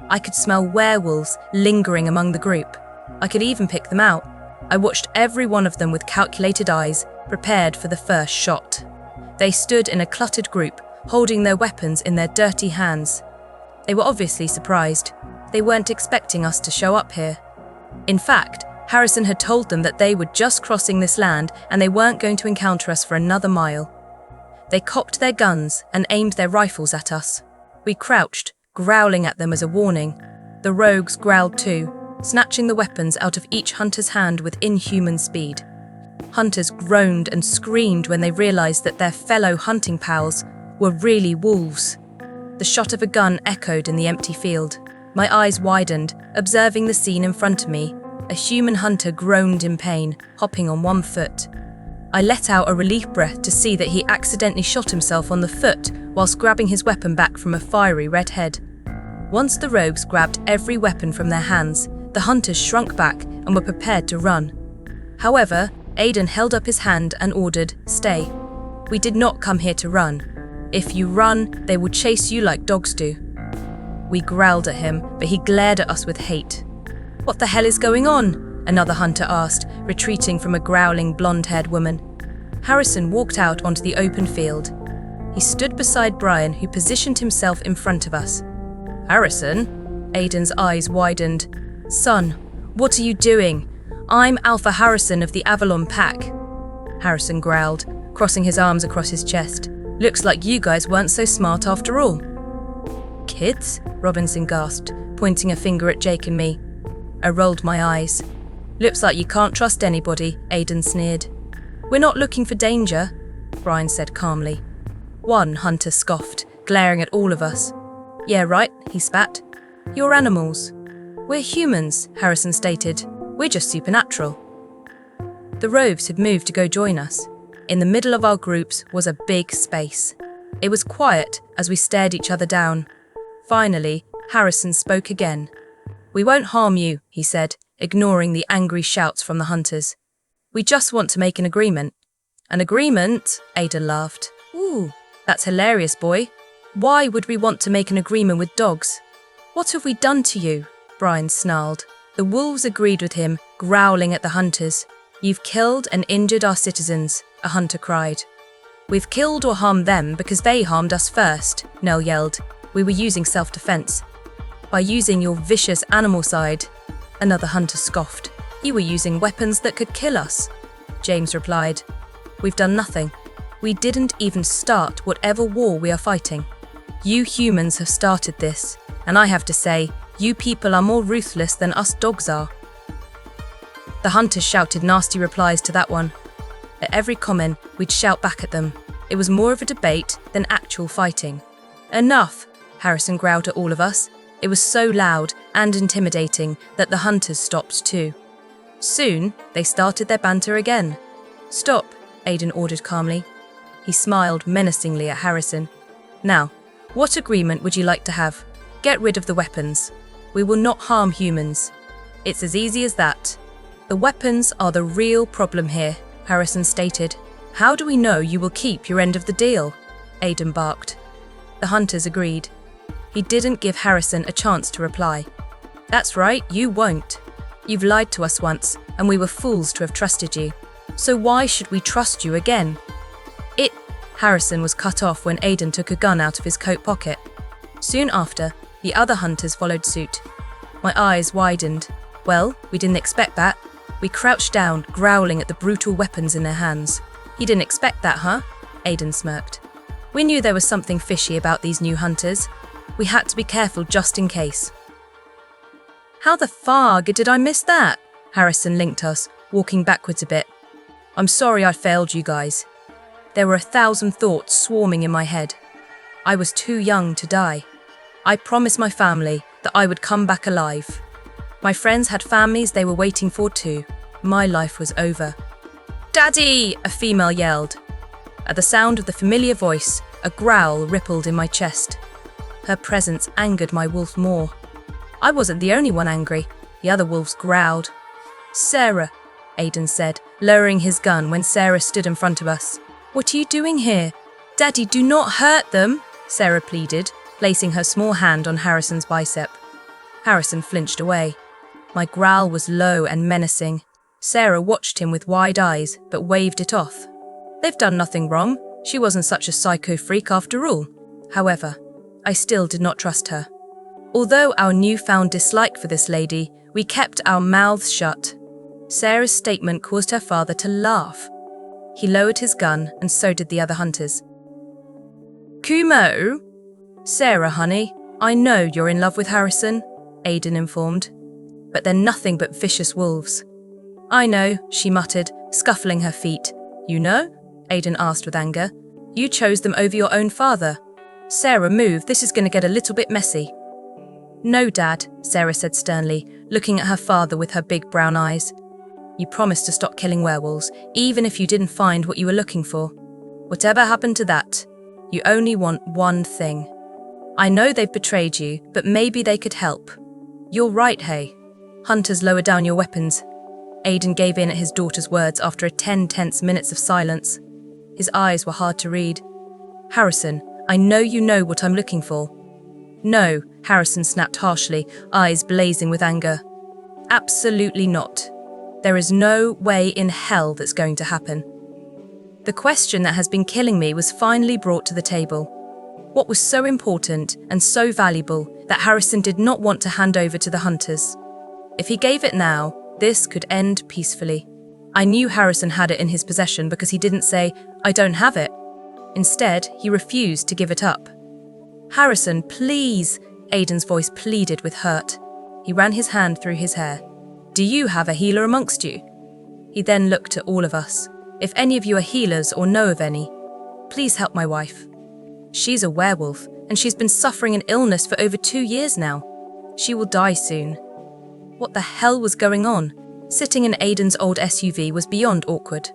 I could smell werewolves lingering among the group. I could even pick them out. I watched every one of them with calculated eyes, prepared for the first shot. They stood in a cluttered group, holding their weapons in their dirty hands. They were obviously surprised. They weren't expecting us to show up here. In fact, Harrison had told them that they were just crossing this land and they weren't going to encounter us for another mile. They cocked their guns and aimed their rifles at us. We crouched, growling at them as a warning. The rogues growled too, snatching the weapons out of each hunter's hand with inhuman speed. Hunters groaned and screamed when they realized that their fellow hunting pals were really wolves. The shot of a gun echoed in the empty field. My eyes widened, observing the scene in front of me. A human hunter groaned in pain, hopping on one foot. I let out a relief breath to see that he accidentally shot himself on the foot whilst grabbing his weapon back from a fiery red head. Once the rogues grabbed every weapon from their hands, the hunters shrunk back and were prepared to run. However, Aiden held up his hand and ordered, "Stay. We did not come here to run. If you run, they will chase you like dogs do." We growled at him, but he glared at us with hate. "What the hell is going on?" another hunter asked, retreating from a growling blonde-haired woman. Harrison walked out onto the open field. He stood beside Brian, who positioned himself in front of us. "Harrison?" Aiden's eyes widened. "Son, what are you doing? I'm Alpha Harrison of the Avalon Pack." Harrison growled, crossing his arms across his chest. "Looks like you guys weren't so smart after all." "Kids?" Robinson gasped, pointing a finger at Jake and me. I rolled my eyes. "Looks like you can't trust anybody," Aiden sneered. "We're not looking for danger," Brian said calmly. One hunter scoffed, glaring at all of us. "Yeah, right," he spat. "You're animals." "We're humans," Harrison stated. "We're just supernatural." The rogues had moved to go join us. In the middle of our groups was a big space. It was quiet as we stared each other down. Finally, Harrison spoke again. "We won't harm you," he said, ignoring the angry shouts from the hunters. "We just want to make an agreement." "An agreement?" Ada laughed. "Ooh, that's hilarious, boy. Why would we want to make an agreement with dogs?" "What have we done to you?" Brian snarled. The wolves agreed with him, growling at the hunters. "You've killed and injured our citizens," a hunter cried. "We've killed or harmed them because they harmed us first," Nell yelled. "We were using self-defense." "By using your vicious animal side," another hunter scoffed. "You were using weapons that could kill us," James replied. "We've done nothing. We didn't even start whatever war we are fighting. You humans have started this, and I have to say, you people are more ruthless than us dogs are." The hunters shouted nasty replies to that one. At every comment, we'd shout back at them. It was more of a debate than actual fighting. "Enough," Harrison growled at all of us. It was so loud and intimidating that the hunters stopped too. Soon, they started their banter again. "Stop," Aiden ordered calmly. He smiled menacingly at Harrison. "Now, what agreement would you like to have? Get rid of the weapons. We will not harm humans. It's as easy as that." "The weapons are the real problem here," Harrison stated. "How do we know you will keep your end of the deal?" Aiden barked. The hunters agreed. He didn't give Harrison a chance to reply. "That's right, you won't. You've lied to us once, and we were fools to have trusted you. So why should we trust you again?" Harrison was cut off when Aiden took a gun out of his coat pocket. Soon after, the other hunters followed suit. My eyes widened. Well, we didn't expect that. We crouched down, growling at the brutal weapons in their hands. "You didn't expect that, huh?" Aiden smirked. "We knew there was something fishy about these new hunters. We had to be careful just in case." "How the fag did I miss that?" Harrison linked us, walking backwards a bit. "I'm sorry I failed you guys." There were 1,000 thoughts swarming in my head. I was too young to die. I promised my family that I would come back alive. My friends had families they were waiting for too. My life was over. "Daddy!" a female yelled. At the sound of the familiar voice, a growl rippled in my chest. Her presence angered my wolf more. I wasn't the only one angry. The other wolves growled. "Sarah," Aiden said, lowering his gun when Sarah stood in front of us. "What are you doing here?" "Daddy, do not hurt them," Sarah pleaded, placing her small hand on Harrison's bicep. Harrison flinched away. My growl was low and menacing. Sarah watched him with wide eyes, but waved it off. They've done nothing wrong. She wasn't such a psycho freak after all. However, I still did not trust her. Although our newfound dislike for this lady, we kept our mouths shut. Sarah's statement caused her father to laugh. He lowered his gun, and so did the other hunters. Kumo? Sarah, honey, I know you're in love with Harrison, Aiden informed. But they're nothing but vicious wolves. I know, she muttered, scuffling her feet. You know? Aiden asked with anger. You chose them over your own father. Sarah, move, this is going to get a little bit messy. No, Dad, Sarah said sternly, looking at her father with her big brown eyes. You promised to stop killing werewolves, even if you didn't find what you were looking for. Whatever happened to that? You only want one thing. I know they've betrayed you, but maybe they could help. You're right, hey. Hunters, lower down your weapons. Aiden gave in at his daughter's words after a 10 tense minutes of silence. His eyes were hard to read. Harrison, I know you know what I'm looking for. No, Harrison snapped harshly, eyes blazing with anger. Absolutely not. There is no way in hell that's going to happen. The question that has been killing me was finally brought to the table. What was so important and so valuable that Harrison did not want to hand over to the hunters? If he gave it now, this could end peacefully. I knew Harrison had it in his possession because he didn't say, I don't have it. Instead, he refused to give it up. Harrison, please, Aiden's voice pleaded with hurt. He ran his hand through his hair. Do you have a healer amongst you? He then looked at all of us. If any of you are healers or know of any, please help my wife. She's a werewolf, and she's been suffering an illness for over 2 years now. She will die soon. What the hell was going on? Sitting in Aiden's old SUV was beyond awkward.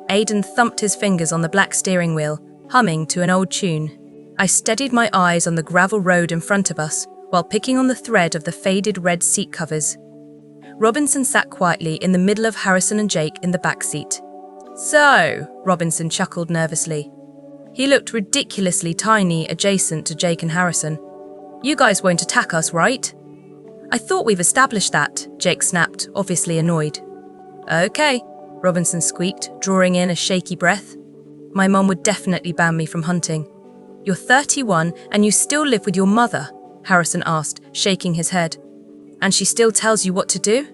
Aiden thumped his fingers on the black steering wheel, humming to an old tune. I steadied my eyes on the gravel road in front of us, while picking on the thread of the faded red seat covers. Robinson sat quietly in the middle of Harrison and Jake in the back seat. So, Robinson chuckled nervously. He looked ridiculously tiny adjacent to Jake and Harrison. You guys won't attack us, right? I thought we've established that, Jake snapped, obviously annoyed. Okay, Robinson squeaked, drawing in a shaky breath. My mom would definitely ban me from hunting. You're 31 and you still live with your mother, Harrison asked, shaking his head. And she still tells you what to do?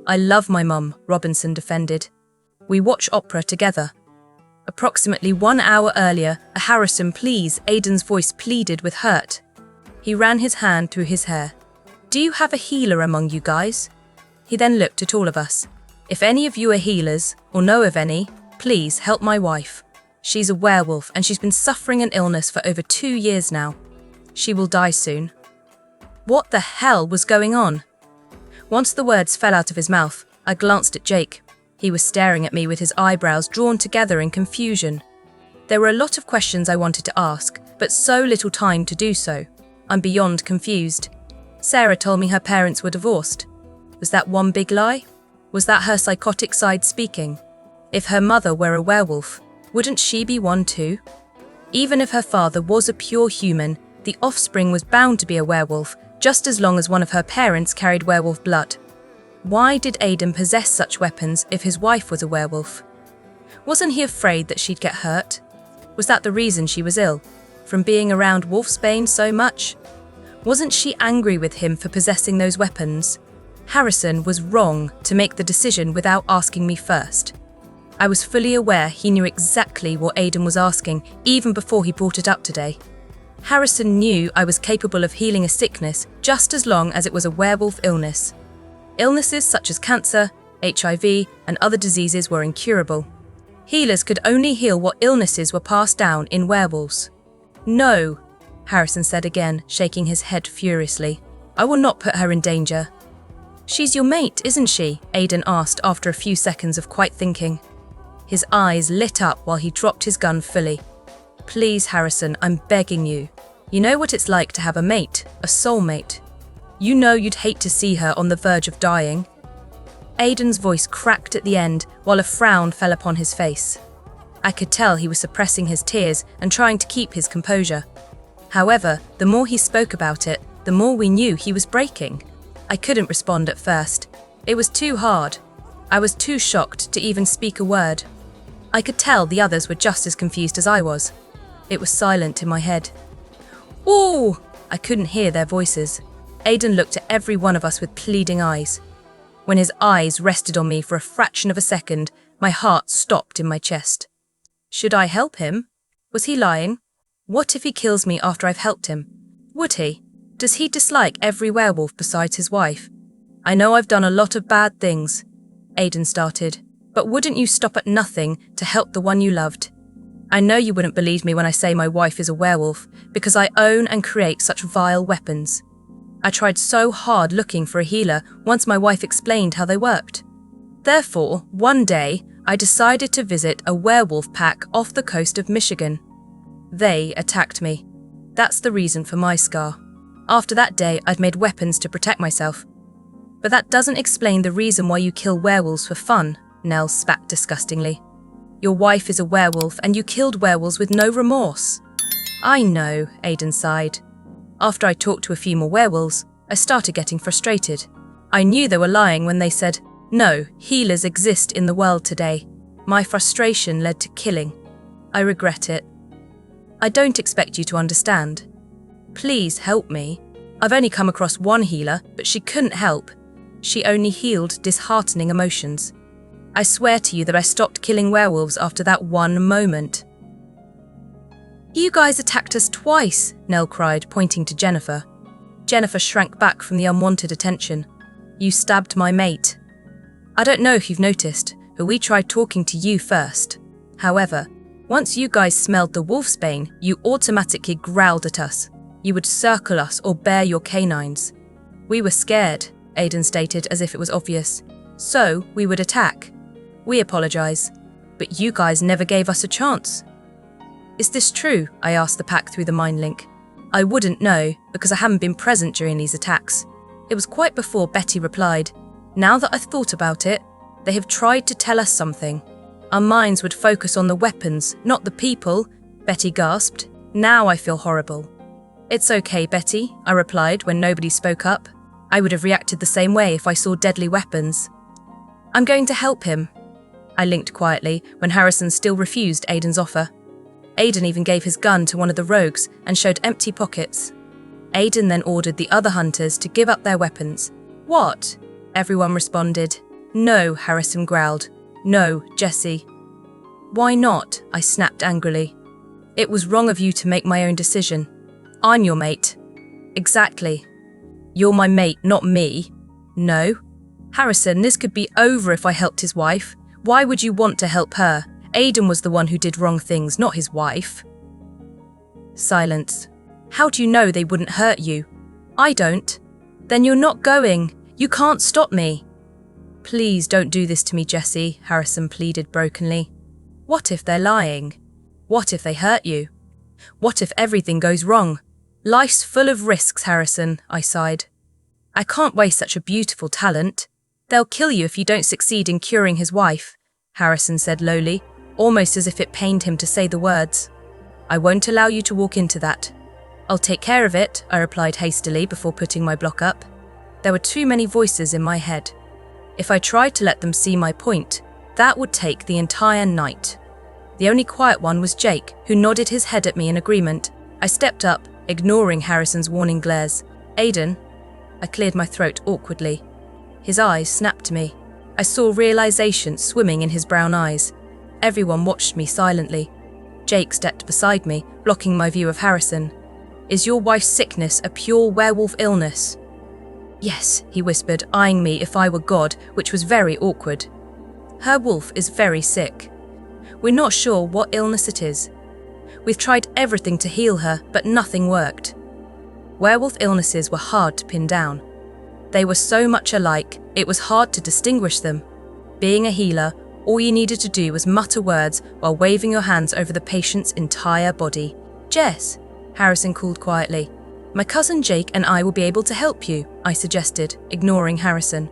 I love my mum, Robinson defended. We watch opera together. Approximately 1 hour earlier, a Harrison, please, Aiden's voice pleaded with hurt. He ran his hand through his hair. Do you have a healer among you guys? He then looked at all of us. If any of you are healers, or know of any, please help my wife. She's a werewolf and she's been suffering an illness for over 2 years now. She will die soon. What the hell was going on? Once the words fell out of his mouth, I glanced at Jake. He was staring at me with his eyebrows drawn together in confusion. There were a lot of questions I wanted to ask, but so little time to do so. I'm beyond confused. Sarah told me her parents were divorced. Was that one big lie? Was that her psychotic side speaking? If her mother were a werewolf, wouldn't she be one too? Even if her father was a pure human, the offspring was bound to be a werewolf, just as long as one of her parents carried werewolf blood. Why did Aiden possess such weapons if his wife was a werewolf? Wasn't he afraid that she'd get hurt? Was that the reason she was ill? From being around wolfsbane so much? Wasn't she angry with him for possessing those weapons? Harrison was wrong to make the decision without asking me first. I was fully aware he knew exactly what Aiden was asking, even before he brought it up today. Harrison knew I was capable of healing a sickness just as long as it was a werewolf illness. Illnesses such as cancer, HIV, and other diseases were incurable. Healers could only heal what illnesses were passed down in werewolves. No, Harrison said again, shaking his head furiously. I will not put her in danger. She's your mate, isn't she? Aiden asked after a few seconds of quiet thinking. His eyes lit up while he dropped his gun fully. Please, Harrison, I'm begging you. You know what it's like to have a mate, a soulmate. You know you'd hate to see her on the verge of dying. Aiden's voice cracked at the end while a frown fell upon his face. I could tell he was suppressing his tears and trying to keep his composure. However, the more he spoke about it, the more we knew he was breaking. I couldn't respond at first. It was too hard. I was too shocked to even speak a word. I could tell the others were just as confused as I was. It was silent in my head. "Ooh!" I couldn't hear their voices. Aidan looked at every one of us with pleading eyes. When his eyes rested on me for a fraction of a second, my heart stopped in my chest. Should I help him? Was he lying? What if he kills me after I've helped him? Would he? Does he dislike every werewolf besides his wife? I know I've done a lot of bad things, Aidan started, but wouldn't you stop at nothing to help the one you loved? I know you wouldn't believe me when I say my wife is a werewolf, because I own and create such vile weapons. I tried so hard looking for a healer once my wife explained how they worked. Therefore, one day, I decided to visit a werewolf pack off the coast of Michigan. They attacked me. That's the reason for my scar. After that day, I'd made weapons to protect myself. But that doesn't explain the reason why you kill werewolves for fun, Nell spat disgustingly. Your wife is a werewolf and you killed werewolves with no remorse. I know, Aidan sighed. After I talked to a few more werewolves, I started getting frustrated. I knew they were lying when they said, no, healers exist in the world today. My frustration led to killing. I regret it. I don't expect you to understand. Please help me. I've only come across one healer, but she couldn't help. She only healed disheartening emotions. I swear to you that I stopped killing werewolves after that one moment. You guys attacked us twice, Nell cried, pointing to Jennifer. Jennifer shrank back from the unwanted attention. You stabbed my mate. I don't know if you've noticed, but we tried talking to you first. However, once you guys smelled the wolfsbane, you automatically growled at us. You would circle us or bare your canines. We were scared, Aidan stated as if it was obvious. So, we would attack. We apologise, but you guys never gave us a chance. Is this true? I asked the pack through the mind link. I wouldn't know, because I haven't been present during these attacks. It was quite before Betty replied. Now that I've thought about it, they have tried to tell us something. Our minds would focus on the weapons, not the people, Betty gasped. Now I feel horrible. It's okay, Betty, I replied when nobody spoke up. I would have reacted the same way if I saw deadly weapons. I'm going to help him. I linked quietly when Harrison still refused Aidan's offer. Aidan even gave his gun to one of the rogues and showed empty pockets. Aidan then ordered the other hunters to give up their weapons. What? Everyone responded. No, Harrison growled. No, Jesse. Why not? I snapped angrily. It was wrong of you to make my own decision. I'm your mate. Exactly. You're my mate, not me. No. Harrison, this could be over if I helped his wife. Why would you want to help her? Aidan was the one who did wrong things, not his wife. Silence. How do you know they wouldn't hurt you? I don't. Then you're not going. You can't stop me. Please don't do this to me, Jesse, Harrison pleaded brokenly. What if they're lying? What if they hurt you? What if everything goes wrong? Life's full of risks, Harrison, I sighed. I can't waste such a beautiful talent. They'll kill you if you don't succeed in curing his wife, Harrison said lowly, almost as if it pained him to say the words. I won't allow you to walk into that. I'll take care of it, I replied hastily before putting my block up. There were too many voices in my head. If I tried to let them see my point, that would take the entire night. The only quiet one was Jake, who nodded his head at me in agreement. I stepped up, ignoring Harrison's warning glares. Aidan? I cleared my throat awkwardly. His eyes snapped to me. I saw realization swimming in his brown eyes. Everyone watched me silently. Jake stepped beside me, blocking my view of Harrison. Is your wife's sickness a pure werewolf illness? Yes, he whispered, eyeing me if I were God, which was very awkward. Her wolf is very sick. We're not sure what illness it is. We've tried everything to heal her, but nothing worked. Werewolf illnesses were hard to pin down. They were so much alike, it was hard to distinguish them. Being a healer, all you needed to do was mutter words while waving your hands over the patient's entire body. Jess, Harrison called quietly. My cousin Jake and I will be able to help you, I suggested, ignoring Harrison.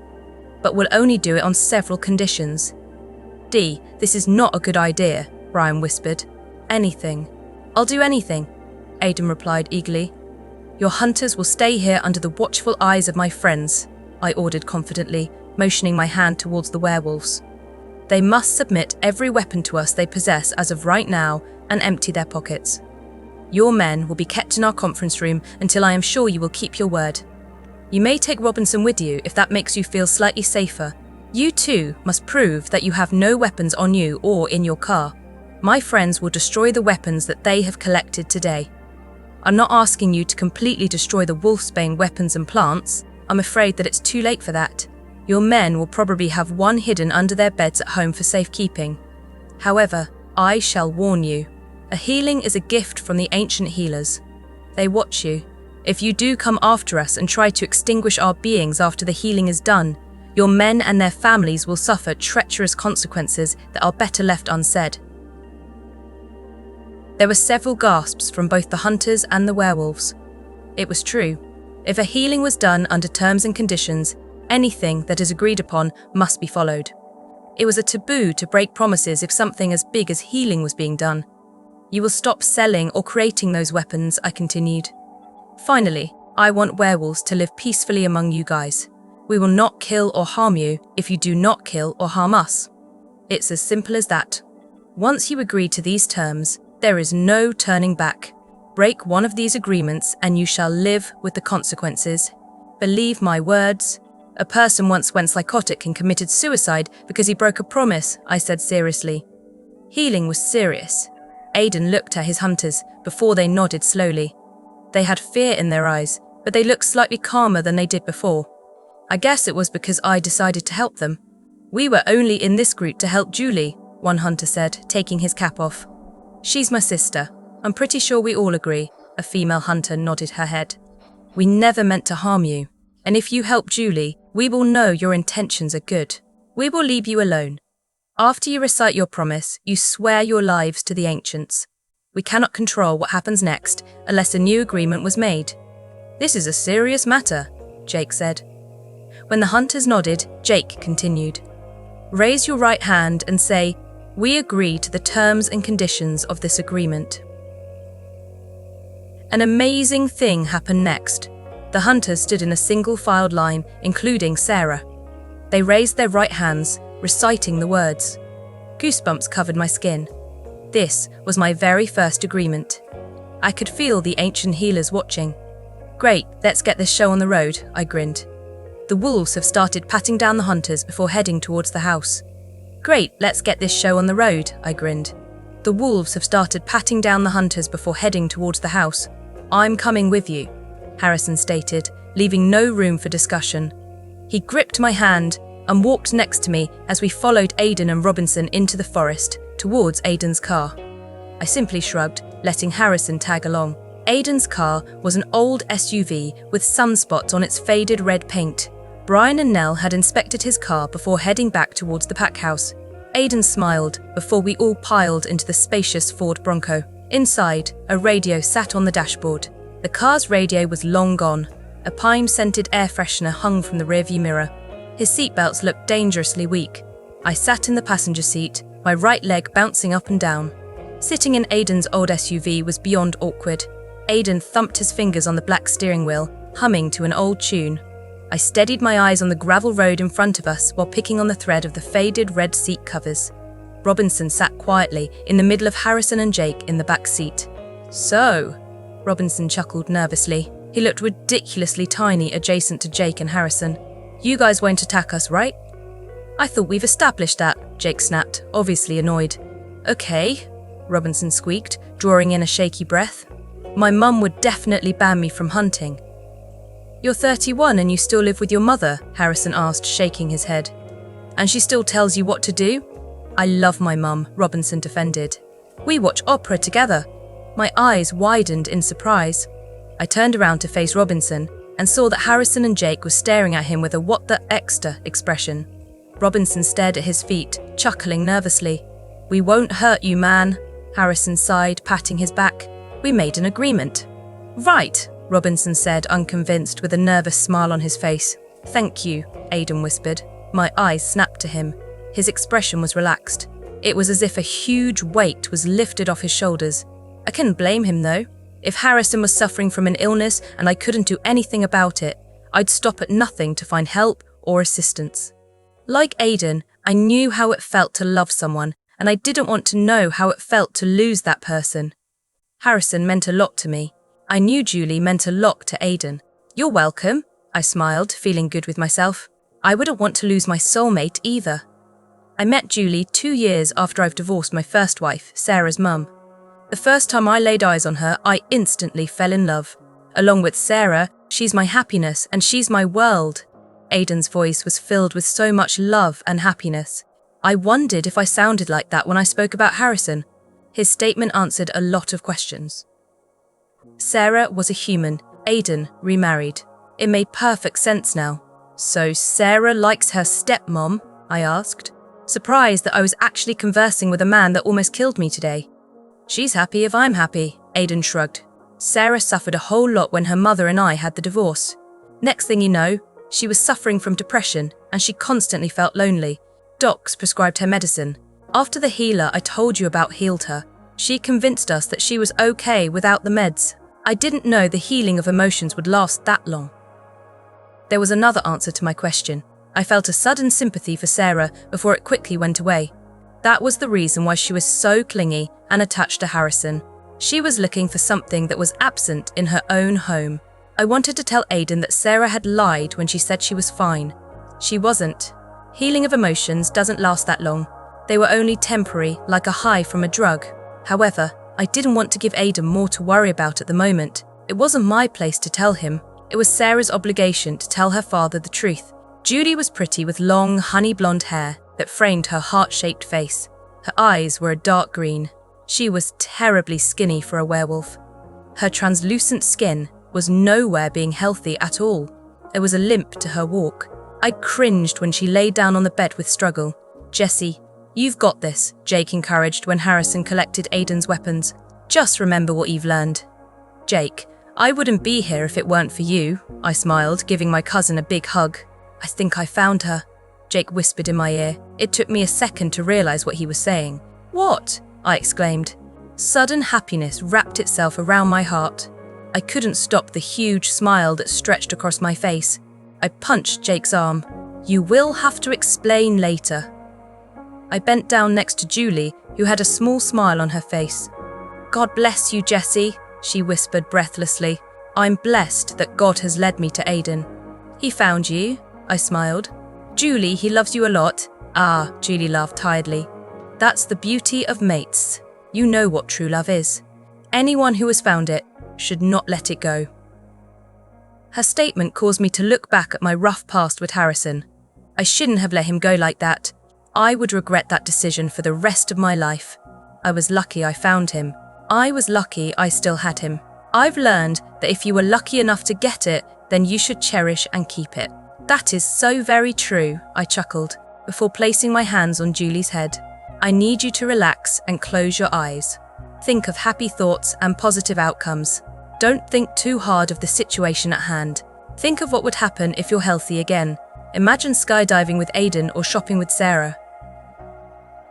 But we'll only do it on several conditions. Dee, this is not a good idea, Brian whispered. Anything. I'll do anything, Aidan replied eagerly. Your hunters will stay here under the watchful eyes of my friends, I ordered confidently, motioning my hand towards the werewolves. They must submit every weapon to us they possess as of right now and empty their pockets. Your men will be kept in our conference room until I am sure you will keep your word. You may take Robinson with you if that makes you feel slightly safer. You too must prove that you have no weapons on you or in your car. My friends will destroy the weapons that they have collected today. I'm not asking you to completely destroy the Wolfsbane weapons and plants. I'm afraid that it's too late for that. Your men will probably have one hidden under their beds at home for safekeeping. However, I shall warn you. A healing is a gift from the ancient healers. They watch you. If you do come after us and try to extinguish our beings after the healing is done, your men and their families will suffer treacherous consequences that are better left unsaid. There were several gasps from both the hunters and the werewolves. It was true. If a healing was done under terms and conditions, anything that is agreed upon must be followed. It was a taboo to break promises if something as big as healing was being done. You will stop selling or creating those weapons, I continued. Finally, I want werewolves to live peacefully among you guys. We will not kill or harm you if you do not kill or harm us. It's as simple as that. Once you agree to these terms, there is no turning back. Break one of these agreements and you shall live with the consequences. Believe my words. A person once went psychotic and committed suicide because he broke a promise, I said seriously. Healing was serious. Aidan looked at his hunters before they nodded slowly. They had fear in their eyes, but they looked slightly calmer than they did before. I guess it was because I decided to help them. We were only in this group to help Julie, one hunter said, taking his cap off. She's my sister. I'm pretty sure we all agree, a female hunter nodded her head. We never meant to harm you, and if you help Julie, we will know your intentions are good. We will leave you alone. After you recite your promise, you swear your lives to the ancients. We cannot control what happens next unless a new agreement was made. This is a serious matter, Jake said. When the hunters nodded, Jake continued. Raise your right hand and say, we agree to the terms and conditions of this agreement. An amazing thing happened next. The hunters stood in a single-filed line, including Sarah. They raised their right hands, reciting the words. Goosebumps covered my skin. This was my very first agreement. I could feel the ancient healers watching. Great, let's get this show on the road, I grinned. The wolves have started patting down the hunters before heading towards the house. Great, let's get this show on the road, I grinned. The wolves have started patting down the hunters before heading towards the house. I'm coming with you, Harrison stated, leaving no room for discussion. He gripped my hand and walked next to me as we followed Aidan and Robinson into the forest, towards Aidan's car. I simply shrugged, letting Harrison tag along. Aidan's car was an old SUV with sunspots on its faded red paint. Brian and Nell had inspected his car before heading back towards the pack house. Aidan smiled before we all piled into the spacious Ford Bronco. Inside, a radio sat on the dashboard. The car's radio was long gone. A pine-scented air freshener hung from the rearview mirror. His seatbelts looked dangerously weak. I sat in the passenger seat, my right leg bouncing up and down. Sitting in Aidan's old SUV was beyond awkward. Aidan thumped his fingers on the black steering wheel, humming to an old tune. I steadied my eyes on the gravel road in front of us while picking on the thread of the faded red seat covers. Robinson sat quietly in the middle of Harrison and Jake in the back seat. So, Robinson chuckled nervously. He looked ridiculously tiny adjacent to Jake and Harrison. You guys won't attack us, right? I thought we've established that, Jake snapped, obviously annoyed. Okay, Robinson squeaked, drawing in a shaky breath. My mum would definitely ban me from hunting. You're 31 and you still live with your mother, Harrison asked, shaking his head. And she still tells you what to do? I love my mum, Robinson defended. We watch opera together. My eyes widened in surprise. I turned around to face Robinson and saw that Harrison and Jake were staring at him with a what the extra expression. Robinson stared at his feet, chuckling nervously. We won't hurt you, man, Harrison sighed, patting his back. We made an agreement. Right, Robinson said, unconvinced, with a nervous smile on his face. Thank you, Aidan whispered. My eyes snapped to him. His expression was relaxed. It was as if a huge weight was lifted off his shoulders. I couldn't blame him, though. If Harrison was suffering from an illness and I couldn't do anything about it, I'd stop at nothing to find help or assistance. Like Aidan I knew how it felt to love someone, and I didn't want to know how it felt to lose that person. Harrison meant a lot to me. I knew Julie meant a lot to Aiden. "You're welcome," I smiled, feeling good with myself. I wouldn't want to lose my soulmate either. I met Julie 2 years after I've divorced my first wife, Sarah's mum. The first time I laid eyes on her, I instantly fell in love. Along with Sarah, she's my happiness and she's my world. Aiden's voice was filled with so much love and happiness. I wondered if I sounded like that when I spoke about Harrison. His statement answered a lot of questions. Sarah was a human, Aiden remarried. It made perfect sense now. "So Sarah likes her stepmom?" I asked, surprised that I was actually conversing with a man that almost killed me today. "She's happy if I'm happy," Aiden shrugged. "Sarah suffered a whole lot when her mother and I had the divorce. Next thing you know, she was suffering from depression and she constantly felt lonely. Docs prescribed her medicine. After the healer I told you about healed her. She convinced us that she was okay without the meds. I didn't know the healing of emotions would last that long." There was another answer to my question. I felt a sudden sympathy for Sarah before it quickly went away. That was the reason why she was so clingy and attached to Harrison. She was looking for something that was absent in her own home. I wanted to tell Aiden that Sarah had lied when she said she was fine. She wasn't. Healing of emotions doesn't last that long. They were only temporary, like a high from a drug. However, I didn't want to give Aiden more to worry about at the moment. It wasn't my place to tell him. It was Sarah's obligation to tell her father the truth. Julie was pretty with long, honey blonde hair that framed her heart-shaped face. Her eyes were a dark green. She was terribly skinny for a werewolf. Her translucent skin was nowhere being healthy at all. There was a limp to her walk. I cringed when she lay down on the bed with struggle. "Jesse, you've got this," Jake encouraged when Harrison collected Aiden's weapons. "Just remember what you've learned." "Jake, I wouldn't be here if it weren't for you," I smiled, giving my cousin a big hug. "I think I found her," Jake whispered in my ear. It took me a second to realize what he was saying. "What?" I exclaimed. Sudden happiness wrapped itself around my heart. I couldn't stop the huge smile that stretched across my face. I punched Jake's arm. "You will have to explain later." I bent down next to Julie, who had a small smile on her face. "God bless you, Jesse," she whispered breathlessly. "I'm blessed that God has led me to Aiden." "He found you?" I smiled. "Julie, he loves you a lot." "Ah," Julie laughed tiredly. "That's the beauty of mates. You know what true love is. Anyone who has found it should not let it go." Her statement caused me to look back at my rough past with Harrison. I shouldn't have let him go like that. I would regret that decision for the rest of my life. I was lucky I found him. I was lucky I still had him. I've learned that if you were lucky enough to get it, then you should cherish and keep it. "That is so very true," I chuckled, before placing my hands on Julie's head. "I need you to relax and close your eyes. Think of happy thoughts and positive outcomes. Don't think too hard of the situation at hand. Think of what would happen if you're healthy again. Imagine skydiving with Aiden or shopping with Sarah."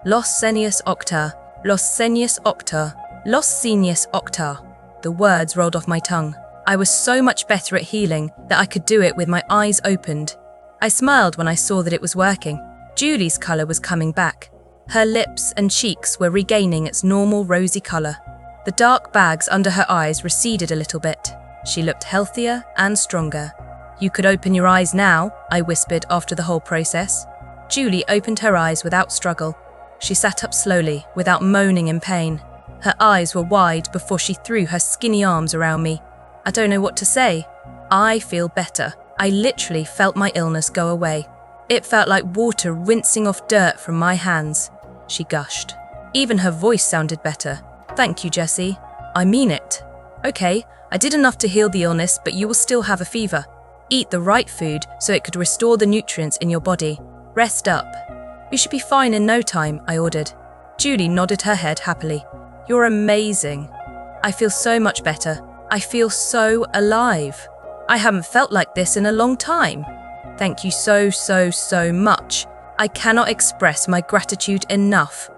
Los Senius Octa, Los Senius Octa, Los Senius Octa. The words rolled off my tongue. I was so much better at healing that I could do it with my eyes opened. I smiled when I saw that it was working. Julie's colour was coming back. Her lips and cheeks were regaining its normal rosy colour. The dark bags under her eyes receded a little bit. She looked healthier and stronger. "You could open your eyes now," I whispered after the whole process. Julie opened her eyes without struggle. She sat up slowly, without moaning in pain. Her eyes were wide before she threw her skinny arms around me. I don't know what to say. I feel better. I literally felt my illness go away. It felt like water rinsing off dirt from my hands. She gushed. Even her voice sounded better. "Thank you, Jesse. I mean it. Okay, I did enough to heal the illness, but you will still have a fever. Eat the right food so it could restore the nutrients in your body. Rest up. You should be fine in no time," I ordered. Julie nodded her head happily. "You're amazing. I feel so much better. I feel so alive. I haven't felt like this in a long time. Thank you so much. I cannot express my gratitude enough."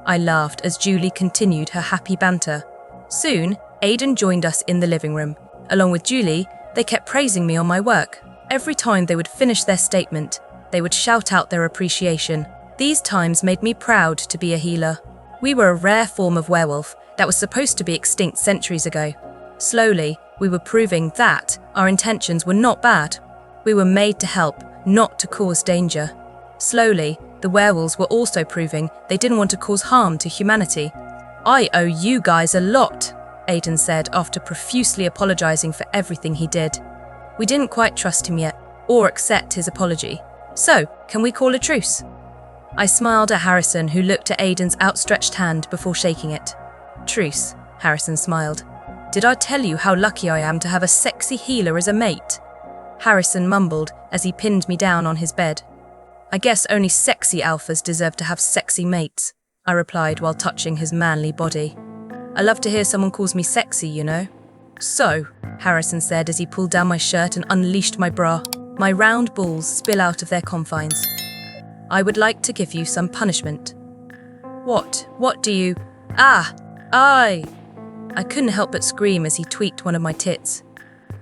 I laughed as Julie continued her happy banter. Soon, Aiden joined us in the living room. Along with Julie, they kept praising me on my work. Every time they would finish their statement, they would shout out their appreciation. These times made me proud to be a healer. We were a rare form of werewolf that was supposed to be extinct centuries ago. Slowly, we were proving that our intentions were not bad. We were made to help, not to cause danger. Slowly, the werewolves were also proving they didn't want to cause harm to humanity. "I owe you guys a lot," Aiden said after profusely apologizing for everything he did. We didn't quite trust him yet, or accept his apology. "So, can we call a truce?" I smiled at Harrison, who looked at Aiden's outstretched hand before shaking it. "Truce," Harrison smiled. "Did I tell you how lucky I am to have a sexy healer as a mate?" Harrison mumbled as he pinned me down on his bed. "I guess only sexy alphas deserve to have sexy mates," I replied while touching his manly body. "I love to hear someone calls me sexy, you know." "So," Harrison said as he pulled down my shirt and unleashed my bra. My round balls spill out of their confines. "I would like to give you some punishment." What? What do you... Ah! I couldn't help but scream as he tweaked one of my tits.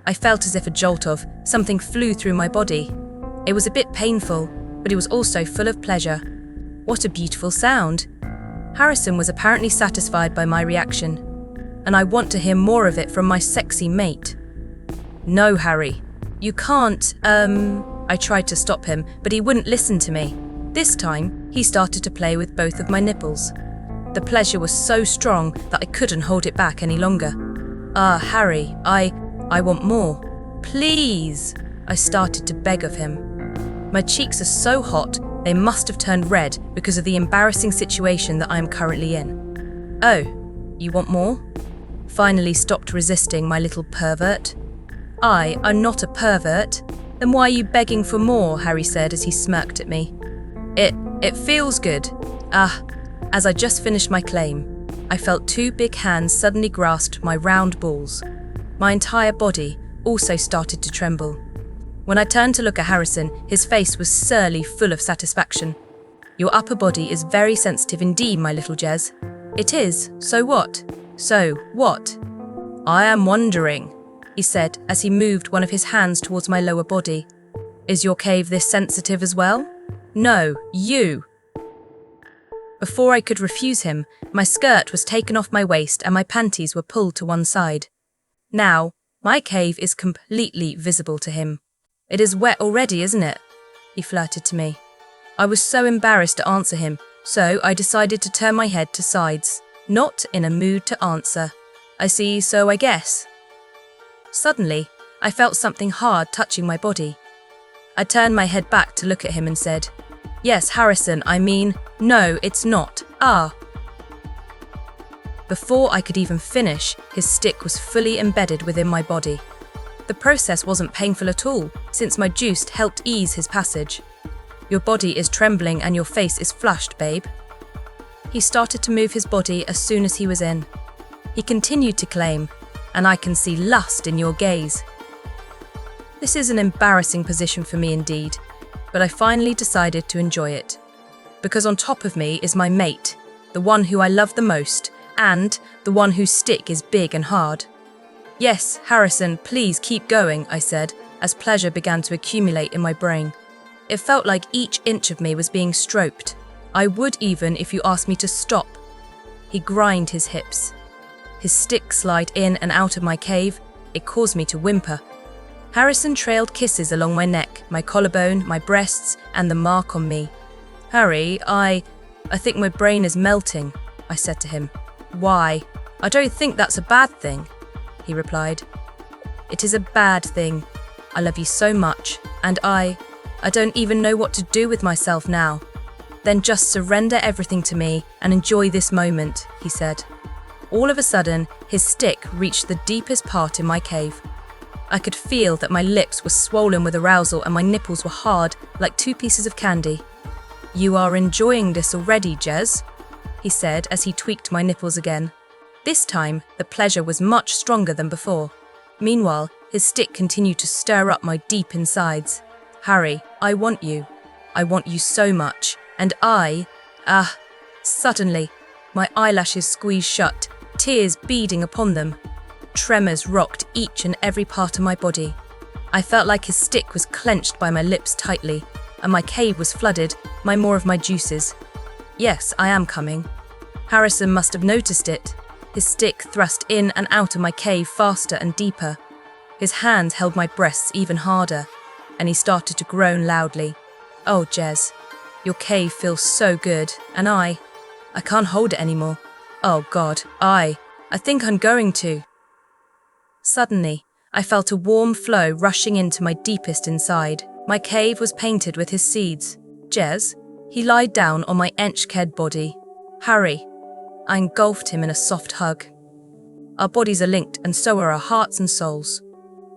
I felt as if a jolt of something flew through my body. It was a bit painful, but it was also full of pleasure. What a beautiful sound. Harrison was apparently satisfied by my reaction, and I want to hear more of it from my sexy mate. "No, Harry, you can't, I tried to stop him, but he wouldn't listen to me. This time, he started to play with both of my nipples. The pleasure was so strong that I couldn't hold it back any longer. Harry, I want more. Please," I started to beg of him. My cheeks are so hot, they must have turned red because of the embarrassing situation that I am currently in. "Oh, you want more?" Finally stopped resisting, my little pervert. "I'm not a pervert. Then why are you begging for more?" Harry said as he smirked at me. It feels good." As I just finished my claim, I felt two big hands suddenly grasp my round balls. My entire body also started to tremble. When I turned to look at Harrison, his face was surly, full of satisfaction. "Your upper body is very sensitive indeed, my little Jez." "It is. So what?" "So what?" "I am wondering," he said as he moved one of his hands towards my lower body. "Is your cave this sensitive as well?" "No, you." Before I could refuse him, my skirt was taken off my waist and my panties were pulled to one side. Now, my cave is completely visible to him. "It is wet already, isn't it?" he flirted to me. I was so embarrassed to answer him, so I decided to turn my head to sides, not in a mood to answer. "I see, so I guess." Suddenly, I felt something hard touching my body. I turned my head back to look at him and said, "Yes, Harrison, no, it's not. Before I could even finish, his stick was fully embedded within my body. The process wasn't painful at all, since my juice helped ease his passage. "Your body is trembling and your face is flushed, babe." He started to move his body as soon as he was in. He continued to claim, "And I can see lust in your gaze." This is an embarrassing position for me indeed, but I finally decided to enjoy it. Because on top of me is my mate, the one who I love the most, and the one whose stick is big and hard. "Yes, Harrison, please keep going," I said, as pleasure began to accumulate in my brain. It felt like each inch of me was being stroked. I would even if you asked me to stop. He grinded his hips. His stick slid in and out of my cave. It caused me to whimper. Harrison trailed kisses along my neck, my collarbone, my breasts, and the mark on me. "Harry, I think my brain is melting," I said to him. "Why? I don't think that's a bad thing," he replied. "It is a bad thing. I love you so much, and I don't even know what to do with myself now." "Then just surrender everything to me and enjoy this moment," he said. All of a sudden, his stick reached the deepest part in my cave. I could feel that my lips were swollen with arousal and my nipples were hard like two pieces of candy. "You are enjoying this already, Jez," he said as he tweaked my nipples again. This time, the pleasure was much stronger than before. Meanwhile, his stick continued to stir up my deep insides. "Harry, I want you. I want you so much. And Suddenly, my eyelashes squeezed shut, tears beading upon them. Tremors rocked each and every part of my body. I felt like his stick was clenched by my lips tightly. and my cave was flooded by more of my juices. Yes, I am coming. Harrison must have noticed it. His stick thrust in and out of my cave faster and deeper. His hands held my breasts even harder, and he started to groan loudly. Oh, Jez, your cave feels so good, and I can't hold it anymore. Oh God, I think I'm going to. Suddenly, I felt a warm flow rushing into my deepest inside. My cave was painted with his seeds. Jez, he lied down on my ench-ked body. Harry, I engulfed him in a soft hug. Our bodies are linked, and so are our hearts and souls.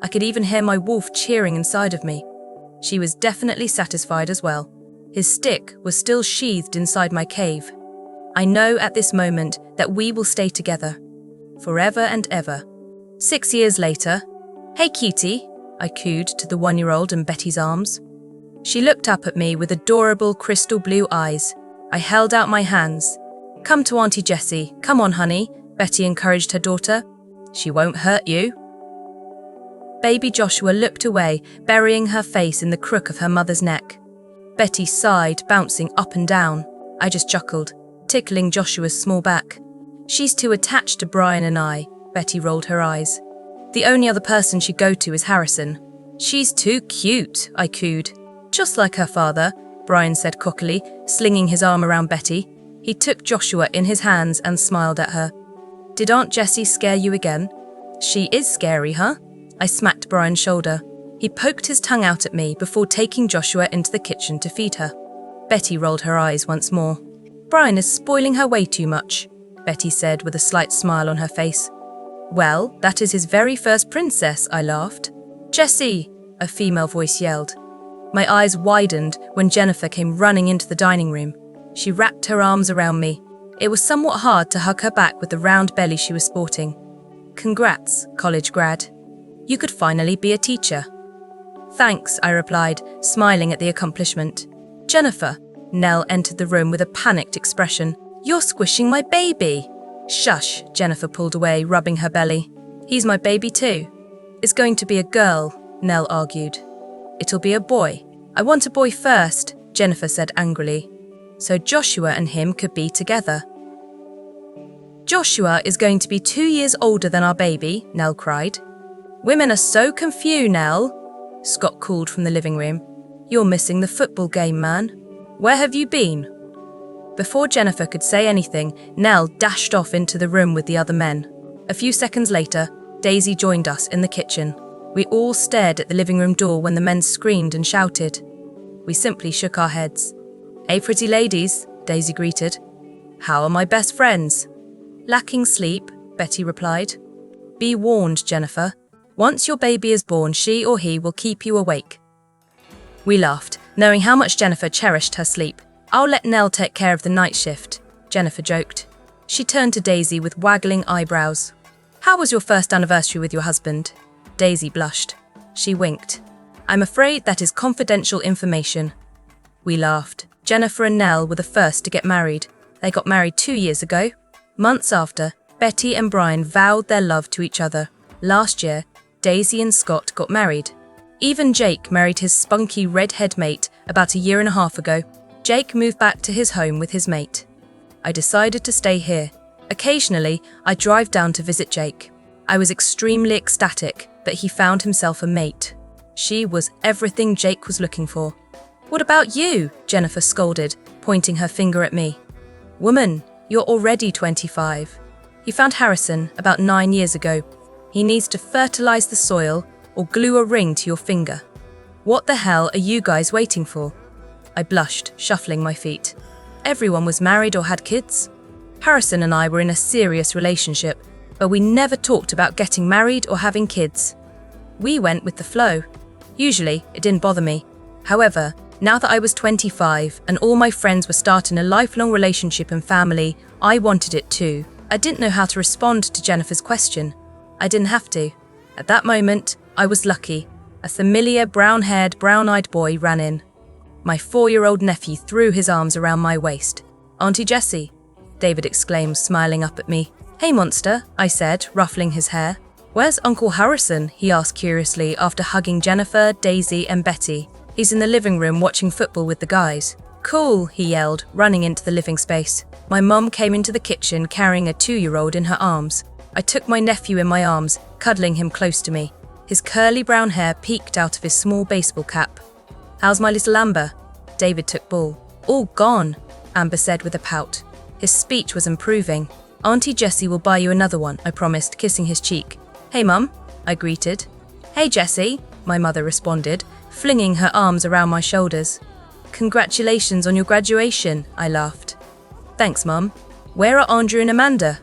I could even hear my wolf cheering inside of me. She was definitely satisfied as well. His stick was still sheathed inside my cave. I know at this moment that we will stay together, forever and ever. 6 years later, "Hey cutie," I cooed to the 1-year-old in Betty's arms. She looked up at me with adorable crystal blue eyes. I held out my hands. "Come to Auntie Jessie, come on honey," Betty encouraged her daughter. "She won't hurt you." Baby Joshua looked away, burying her face in the crook of her mother's neck. Betty sighed, bouncing up and down. I just chuckled, tickling Joshua's small back. "She's too attached to Brian and I," Betty rolled her eyes. "The only other person she'd go to is Harrison." "She's too cute," I cooed. "Just like her father," Brian said cockily, slinging his arm around Betty. He took Joshua in his hands and smiled at her. "Did Aunt Jessie scare you again?" "She is scary, huh?" I smacked Brian's shoulder. He poked his tongue out at me before taking Joshua into the kitchen to feed her. Betty rolled her eyes once more. "Brian is spoiling her way too much," Betty said with a slight smile on her face. "Well, that is his very first princess," I laughed. "Jessie!" a female voice yelled. My eyes widened when Jennifer came running into the dining room. She wrapped her arms around me. It was somewhat hard to hug her back with the round belly she was sporting. "Congrats, college grad. You could finally be a teacher." "Thanks," I replied, smiling at the accomplishment. "Jennifer," Nell entered the room with a panicked expression. "You're squishing my baby." "Shush," Jennifer pulled away, rubbing her belly. "He's my baby too." "It's going to be a girl," Nell argued. "It'll be a boy." "I want a boy first," Jennifer said angrily. "So Joshua and him could be together." "Joshua is going to be 2 years older than our baby," Nell cried. "Women are so confused, Nell," Scott called from the living room. "You're missing the football game, man. Where have you been?" Before Jennifer could say anything, Nell dashed off into the room with the other men. A few seconds later, Daisy joined us in the kitchen. We all stared at the living room door when the men screamed and shouted. We simply shook our heads. "Hey, pretty ladies," Daisy greeted. "How are my best friends?" "Lacking sleep," Betty replied. "Be warned, Jennifer. Once your baby is born, she or he will keep you awake." We laughed, knowing how much Jennifer cherished her sleep. "I'll let Nell take care of the night shift," Jennifer joked. She turned to Daisy with waggling eyebrows. "How was your first anniversary with your husband?" Daisy blushed. She winked. "I'm afraid that is confidential information." We laughed. Jennifer and Nell were the first to get married. They got married 2 years ago. Months after, Betty and Brian vowed their love to each other. Last year, Daisy and Scott got married. Even Jake married his spunky redhead mate about a 1.5 years ago. Jake moved back to his home with his mate. I decided to stay here. Occasionally, I drive down to visit Jake. I was extremely ecstatic that he found himself a mate. She was everything Jake was looking for. "What about you?" Jennifer scolded, pointing her finger at me. "Woman, you're already 25. You found Harrison about 9 years ago. He needs to fertilize the soil or glue a ring to your finger. What the hell are you guys waiting for?" I blushed, shuffling my feet. Everyone was married or had kids. Harrison and I were in a serious relationship, but we never talked about getting married or having kids. We went with the flow. Usually, it didn't bother me. However, now that I was 25 and all my friends were starting a lifelong relationship and family, I wanted it too. I didn't know how to respond to Jennifer's question. I didn't have to. At that moment, I was lucky. A familiar brown-haired, brown-eyed boy ran in. My 4-year-old nephew threw his arms around my waist. "Auntie Jessie," David exclaimed, smiling up at me. "Hey, monster," I said, ruffling his hair. "Where's Uncle Harrison?" he asked curiously after hugging Jennifer, Daisy, and Betty. He's in the living room watching football with the guys. Cool, he yelled, running into the living space. My mum came into the kitchen carrying a 2-year-old in her arms. I took my nephew in my arms, cuddling him close to me. His curly brown hair peeked out of his small baseball cap. How's my little Amber? David took ball. All gone, Amber said with a pout. His speech was improving. Auntie Jessie will buy you another one, I promised, kissing his cheek. Hey, Mum, I greeted. Hey, Jessie, my mother responded, flinging her arms around my shoulders. Congratulations on your graduation, I laughed. Thanks, Mum. Where are Andrew and Amanda?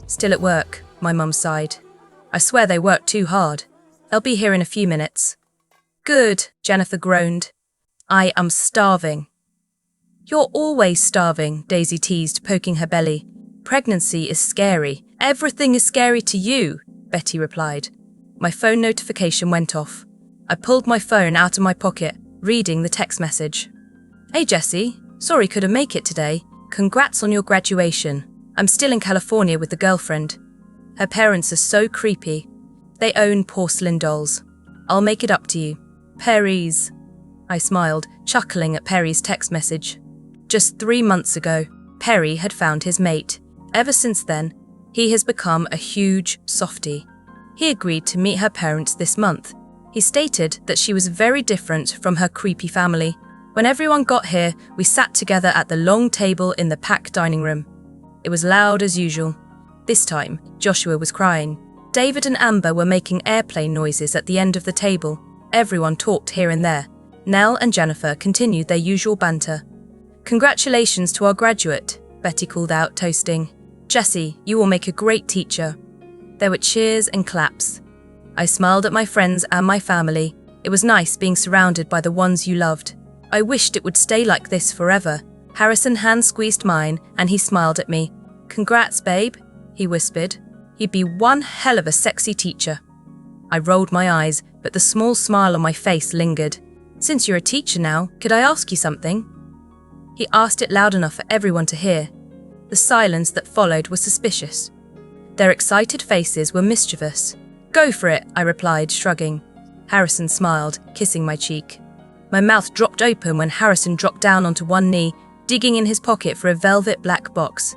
Still at work, my mum sighed. I swear they worked too hard. They'll be here in a few minutes. Good, Jennifer groaned. I am starving. You're always starving, Daisy teased, poking her belly. Pregnancy is scary. Everything is scary to you, Betty replied. My phone notification went off. I pulled my phone out of my pocket, reading the text message. Hey Jessie, sorry couldn't make it today. Congrats on your graduation. I'm still in California with the girlfriend. Her parents are so creepy. They own porcelain dolls. I'll make it up to you. Perry's. I smiled, chuckling at Perry's text message. Just 3 months ago, Perry had found his mate. Ever since then, he has become a huge softie. He agreed to meet her parents this month. He stated that she was very different from her creepy family. When everyone got here, we sat together at the long table in the packed dining room. It was loud as usual. This time, Joshua was crying. David and Amber were making airplane noises at the end of the table. Everyone talked here and there. Nell and Jennifer continued their usual banter. Congratulations to our graduate, Betty called out, toasting. Jessie, you will make a great teacher. There were cheers and claps. I smiled at my friends and my family. It was nice being surrounded by the ones you loved. I wished it would stay like this forever. Harrison hand squeezed mine and he smiled at me. Congrats, babe, he whispered. He'd be one hell of a sexy teacher. I rolled my eyes, but the small smile on my face lingered. Since you're a teacher now, could I ask you something? He asked it loud enough for everyone to hear. The silence that followed was suspicious. Their excited faces were mischievous. Go for it, I replied, shrugging. Harrison smiled, kissing my cheek. My mouth dropped open when Harrison dropped down onto one knee, digging in his pocket for a velvet black box.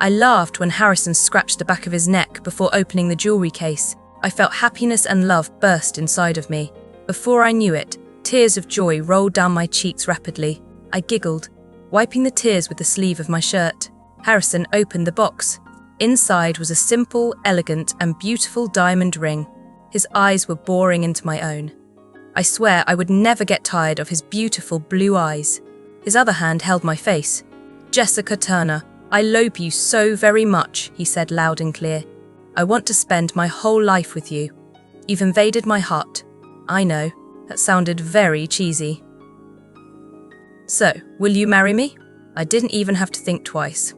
I laughed when Harrison scratched the back of his neck before opening the jewelry case. I felt happiness and love burst inside of me. Before I knew it, tears of joy rolled down my cheeks rapidly. I giggled, wiping the tears with the sleeve of my shirt. Harrison opened the box. Inside was a simple, elegant, and beautiful diamond ring. His eyes were boring into my own. I swear I would never get tired of his beautiful blue eyes. His other hand held my face. Jessica Turner, I love you so very much, he said loud and clear. I want to spend my whole life with you. You've invaded my heart. I know, that sounded very cheesy. So, will you marry me? I didn't even have to think twice.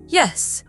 Yes.